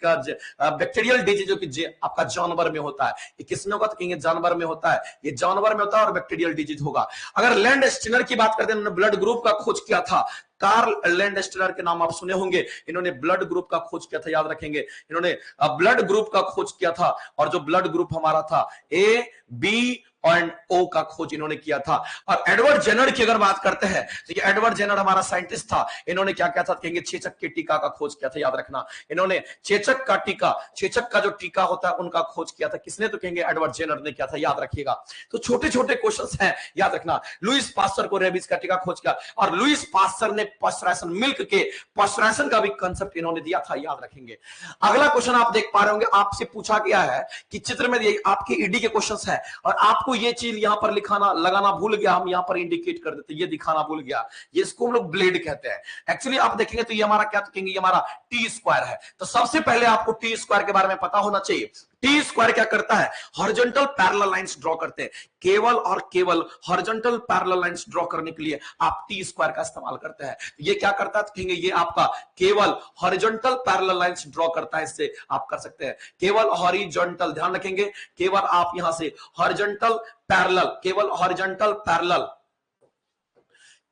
बैक्टीरियल डिजीज जो कि आपका जानवर में होता है। ये किसमें होगा, तो कहेंगे जानवर में होता है, ये जानवर में होता है और बैक्टीरियल डिजीज होगा। अगर लैंड स्टीनर की बात करते हैं, उन्होंने ब्लड ग्रुप का खोज किया था। कार्ल लैंडस्टर के नाम आप सुने होंगे, इन्होंने ब्लड ग्रुप का खोज किया था। याद रखेंगे, इन्होंने ब्लड ग्रुप का खोज किया था। और जो ब्लड ग्रुप हमारा था ए, बी और ओ का खोज इन्होंने किया था। और एडवर्ड जेनर की अगर बात करते हैं तो ये एडवर्ड जेनर हमारा साइंटिस्ट था। इन्होंने क्या किया था, कहेंगे चेचक के टीका का खोज किया था। याद रखना, इन्होंने चेचक का टीका, चेचक का जो टीका होता है उनका खोज किया था। किसने, तो कहेंगे एडवर्ड जेनर ने किया था। याद रखिएगा। तो छोटे छोटे क्वेश्चंस हैं, याद रखना। लुईस पास्चर को रेबीज का टीका खोज किया, और लुईस पास्चर ने पास्चुराइजेशन, मिल्क के पास्चुराइजेशन का भी कांसेप्ट इन्होंने दिया था। याद रखेंगे। अगला क्वेश्चन आप देख पा रहे होंगे, आपसे पूछा गया है कि चित्र में आपके ईडी के क्वेश्चंस है और आपको ये चीज यहां पर लिखाना, लगाना भूल गया, हम यहां पर इंडिकेट कर देते, ये दिखाना भूल गया। ये इसको हम लोग ब्लेड कहते हैं। एक्चुअली आप देखेंगे तो ये हमारा क्या, तो कहेंगे ये हमारा टी स्क्वायर है। तो सबसे पहले आपको टी स्क्वायर के बारे में पता होना चाहिए। टी स्क्वायर क्या करता है, हॉरिजॉन्टल पैरेलल लाइंस ड्रॉ करते हैं। केवल और केवल हॉरिजॉन्टल पैरेलल लाइंस ड्रॉ करने के लिए आप टी स्क्वायर का इस्तेमाल करते हैं। ये क्या करता है, तो कहेंगे ये आपका केवल हॉरिजॉन्टल पैरेलल लाइंस ड्रॉ करता है। इससे आप कर सकते हैं केवल हॉरिजॉन्टल, ध्यान रखेंगे, केवल आप यहां से हॉरिजॉन्टल पैरेलल, केवल हॉरिजॉन्टल पैरेलल,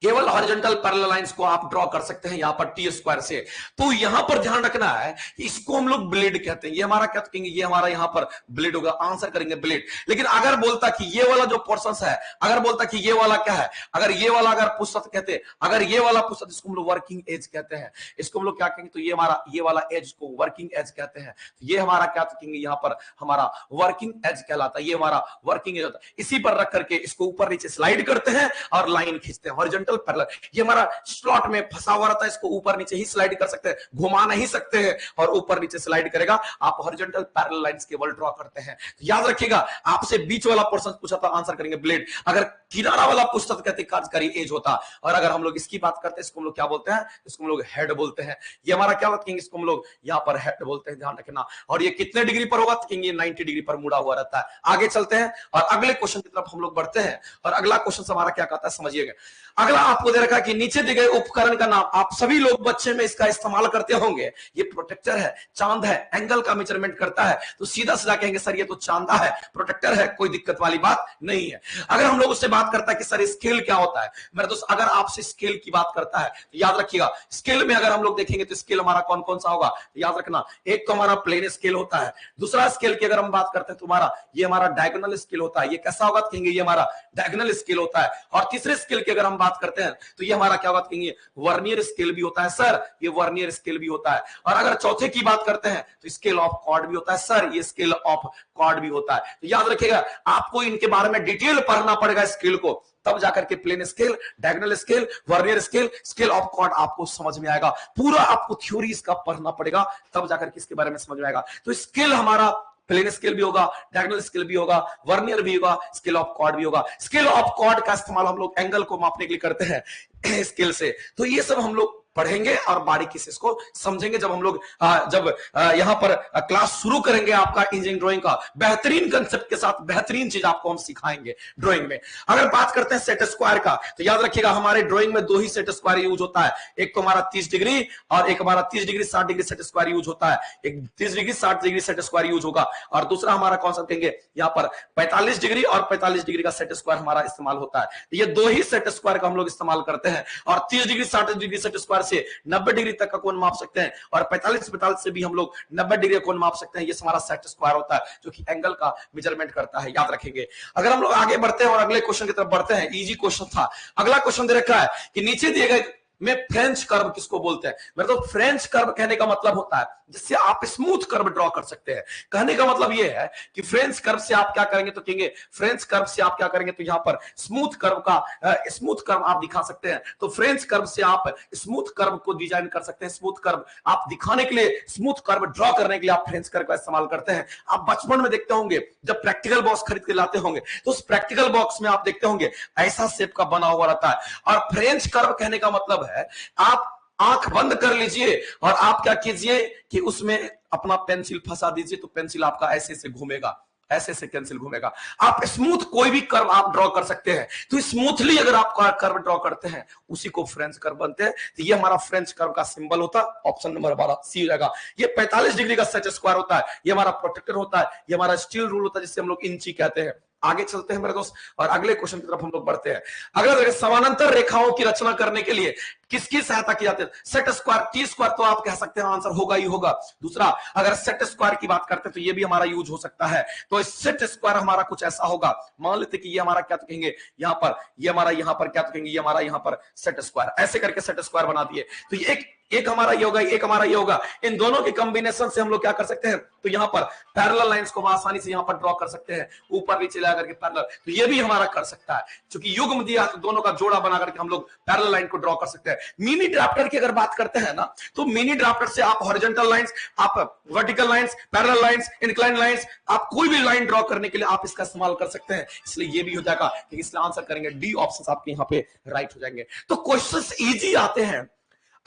केवल हॉरिजॉन्टल पैरेलल लाइंस को आप ड्रॉ कर सकते हैं यहां पर टी स्क्वायर से। तो यहां पर ध्यान रखना है, इसको हम लोग ब्लेड कहते हैं। ये हमारा क्या कहेंगे, ये हमारा यहां पर ब्लेड होगा। आंसर करेंगे ब्लेड। लेकिन अगर बोलता कि ये वाला जो पोर्शन है, अगर बोलता कि ये वाला क्या है, अगर ये वाला अगर पूछता कहते, अगर ये वाला पूछता, इसको हम लोग वर्किंग एज कहते हैं। इसको हम लोग क्या कहेंगे, तो ये हमारा ये वाला एज को वर्किंग एज कहते हैं। ये हमारा क्या कहेंगे, यहां पर हमारा वर्किंग एज कहलाता है। ये हमारा वर्किंग एज होता है। इसी पर रख करके इसको ऊपर नीचे स्लाइड करते हैं और लाइन खींचते हैं। हॉरिजॉन्टल पैरेलल, ये हमारा स्लॉट में फंसा हुआ रहता है, इसको ऊपर नीचे ही स्लाइड कर सकते हैं, घुमा नहीं सकते हैं, और ऊपर नीचे स्लाइड करेगा। आप हॉरिजॉन्टल पैरेलल लाइंस केवल ड्रॉ करते हैं। याद रखिएगा, आपसे बीच वाला पोर्शन पूछा था, आंसर करेंगे ब्लेड। अगर किनारा वाला पूछता तो कहते कार्यकारी एज होता। और अगर हम लोग इसकी बात करते हैं, इसको हम लोग क्या बोलते हैं, इसको हम लोग हेड बोलते हैं। ये हमारा क्या होता है, इसको हम लोग यहां पर हेड बोलते हैं। ध्यान रखना। और ये कितने डिग्री पर होगा, तो कहेंगे 90 डिग्री पर मुड़ा हुआ रहता है। आगे चलते हैं और अगले क्वेश्चन की तरफ हम लोग बढ़ते हैं। और अगला क्वेश्चन हमारा क्या कहता है, समझिएगा। अगला आपको दे रखा कि नीचे दिए गए उपकरण का नाम, आप सभी लोग बच्चे में इसका इस्तेमाल करते होंगे। ये प्रोटेक्टर है, चांद है, एंगल का मेजरमेंट करता है, तो सीधा सीधा कहेंगे सर ये तो चांदा है, प्रोटेक्टर है, कोई दिक्कत वाली बात नहीं है। अगर हम लोग उससे बात करता है कि सर स्केल क्या होता है, मेरे दोस्त अगर आपसे स्केल की बात करता है तो याद रखिएगा, स्केल में अगर हम लोग देखेंगे तो स्केल हमारा कौन कौन सा होगा, तो याद रखना, एक तो हमारा प्लेन स्केल होता है, दूसरा स्केल की अगर हम बात करते हैं तो ये हमारा डायगोनल स्केल होता है। ये कैसा होगा, कहेंगे ये हमारा डायगोनल स्केल होता है। और तीसरे स्केल की अगर हम बात करते हैं तो ये हमारा क्या होगा, कहेंगे वर्नियर स्केल भी होता है सर, ये वर्नियर स्केल भी होता है। और अगर चौथे की बात करते हैं तो स्केल ऑफ कॉर्ड भी होता है सर, ये स्केल ऑफ कॉर्ड भी होता है। तो याद रखिएगा, आपको इनके बारे में डिटेल पढ़ना पड़ेगा स्केल को, तब जाकर के plane scale, diagonal scale, vernier scale, scale of chord आपको समझ में आएगा। पूरा आपको थ्योरी इसका पढ़ना पड़ेगा, तब जाकर के इसके बारे में समझ में आएगा। तो स्केल हमारा प्लेन स्केल भी होगा, डायगोनल स्केल भी होगा, वर्नियर भी होगा, स्केल ऑफ कॉर्ड भी होगा। स्केल ऑफ कॉर्ड का इस्तेमाल हम लोग एंगल को मापने के लिए करते हैं स्केल से। तो ये सब हम लोग पढ़ेंगे और बारीकी से इसको समझेंगे जब हम लोग यहां पर क्लास शुरू करेंगे आपका इंजीनियरिंग ड्राइंग का। बेहतरीन कंसेप्ट के साथ बेहतरीन चीज आपको हम सिखाएंगे ड्राइंग में। अगर बात करते हैं सेट स्क्वायर का, तो याद रखिएगा हमारे ड्राइंग में दो ही सेट स्क्वायर यूज होता है, एक तो हमारा 30 डिग्री और एक हमारा 30 degree 60 degree set square use होता है। एक 30 degree 60 degree set square use होगा, और दूसरा हमारा कौन सा कहेंगे, यहाँ पर 45 डिग्री और 45 डिग्री का सेट स्क्वायर हमारा इस्तेमाल होता है। ये दो ही सेट स्क्वायर का हम लोग इस्तेमाल करते हैं। और 30 डिग्री 60 डिग्री सेट स्क्वायर से 90 डिग्री तक का कोण माप सकते हैं, और 45 से भी हम लोग 90 डिग्री का कोण माप सकते हैं। ये हमारा सेट स्क्वायर होता है जो कि एंगल का मेजरमेंट करता है, याद रखेंगे। अगर हम लोग आगे बढ़ते हैं और अगले क्वेश्चन की तरफ बढ़ते हैं, इजी क्वेश्चन था। अगला क्वेश्चन दे रखा है कि नीचे दिए गए में फ्रेंच कर्व किसको बोलते हैं। मतलब तो फ्रेंच कर्व कहने का मतलब होता है जिससे आप स्मूथ कर्व ड्रॉ कर सकते हैं। कहने का मतलब यह है कि फ्रेंच कर्व से आप क्या करेंगे, तो कहेंगे फ्रेंच कर्व से आप क्या करेंगे, तो यहां पर स्मूथ कर्व का स्मूथ कर्व आप दिखा सकते हैं। तो फ्रेंच कर्व से आप स्मूथ कर्व को डिजाइन कर सकते हैं। स्मूथ कर्व आप दिखाने के लिए, स्मूथ कर्व ड्रॉ करने के लिए आप फ्रेंच कर्व का इस्तेमाल करते हैं। आप बचपन में देखते होंगे जब प्रैक्टिकल बॉक्स खरीद के लाते होंगे तो उस प्रैक्टिकल बॉक्स में आप देखते होंगे ऐसा शेप का बना हुआ रहता है। और फ्रेंच कर्व कहने का मतलब है आप आंख बंद कर लीजिए और आप क्या कीजिए कि उसमें अपना पेंसिल फंसा दीजिए, तो पेंसिल आपका ऐसे से घूमेगा, ऐसे से पेंसिल घूमेगा। आप स्मूथ कोई भी कर्व आप ड्रॉ कर सकते हैं। तो स्मूथली अगर आप कर्व ड्रॉ करते हैं उसी को फ्रेंच कर्व बनते हैं। तो ये हमारा फ्रेंच कर्व का सिंबल होता है। ऑप्शन नंबर 12 सी हो जाएगा। ये 45 डिग्री का सेट स्क्वायर होता है, ये हमारा प्रोटेक्टर होता है, ये हमारा स्टील रूल होता है जिससे हम लोग इंची कहते हैं। आगे चलते हैं मेरे दोस्त और अगले क्वेश्चन की तरफ हम लोग बढ़ते हैं। अगला समानांतर रेखाओं की रचना करने के लिए किसकी सहायता की जाती है। सेट स्क्वायर, टी स्क्वायर तो आप कह सकते हैं आंसर होगा ही होगा। दूसरा अगर सेट स्क्वायर की बात करते हैं तो ये भी हमारा यूज हो सकता है। तो इस सेट स्क्वायर हमारा कुछ ऐसा होगा, मान लेते कि ये हमारा क्या तो कहेंगे यहां पर, ये हमारा यहां पर क्या तो कहेंगे, ये हमारा यहां पर सेट स्क्वायर, ऐसे करके सेट स्क्वायर बना दिए। तो ये एक हमारा ये होगा, एक हमारा ये होगा। इन दोनों के कॉम्बिनेशन से हम लोग क्या कर सकते हैं, तो यहां पर पैरेलल लाइंस को आसानी से यहां पर ड्रॉ कर सकते हैं, ऊपर नीचे लगा करके पैरेलल। तो ये भी हमारा कर सकता है, क्योंकि युग्म दिया तो दोनों का जोड़ा बना करके हम लोग पैरेलल लाइन को ड्रॉ कर सकते हैं। मिनी ड्राफ्टर की अगर बात करते हैं ना, तो मिनी ड्राफ्टर से आप हॉरिजॉन्टल लाइंस, आप vertical lines, parallel lines, incline lines, आप कोई भी लाइन ड्रॉ करने के लिए आप इसका इस्तेमाल कर सकते हैं। इसलिए ये भी हो जाएगा, इसलिए आंसर करेंगे डी ऑप्शन आपके यहां पे राइट हो जाएंगे। तो क्वेश्चंस इजी आते हैं।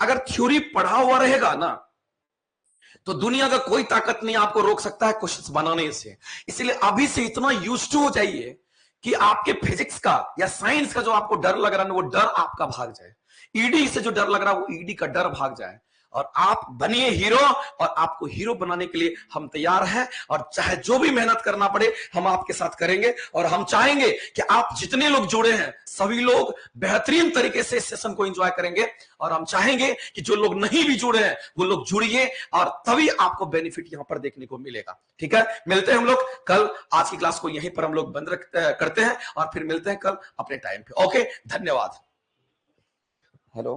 अगर थ्योरी पढ़ा हुआ रहेगा ना तो दुनिया का कोई ताकत नहीं आपको रोक सकता है क्वेश्चंस बनाने से। इसलिए अभी से इतना यूज्ड टू हो जाइए कि आपके फिजिक्स का या साइंस का जो आपको डर लग रहा है वो डर आपका भाग जाए। ईडी से जो डर लग रहा है वो ईडी का डर भाग जाए और आप बनिए हीरो। और आपको हीरो बनाने के लिए हम तैयार हैं, और चाहे जो भी मेहनत करना पड़े हम आपके साथ करेंगे। और हम चाहेंगे कि आप जितने लोग जुड़े हैं सभी लोग बेहतरीन तरीके से इस सेशन को एंजॉय करेंगे। और हम चाहेंगे कि जो लोग नहीं भी जुड़े हैं वो लोग जुड़िए, और तभी आपको बेनिफिट यहां पर देखने को मिलेगा। ठीक है, मिलते हैं हम लोग कल। आज की क्लास को यहीं पर हम लोग बंद करते हैं और फिर मिलते हैं कल अपने टाइम पे। ओके, धन्यवाद। हेलो।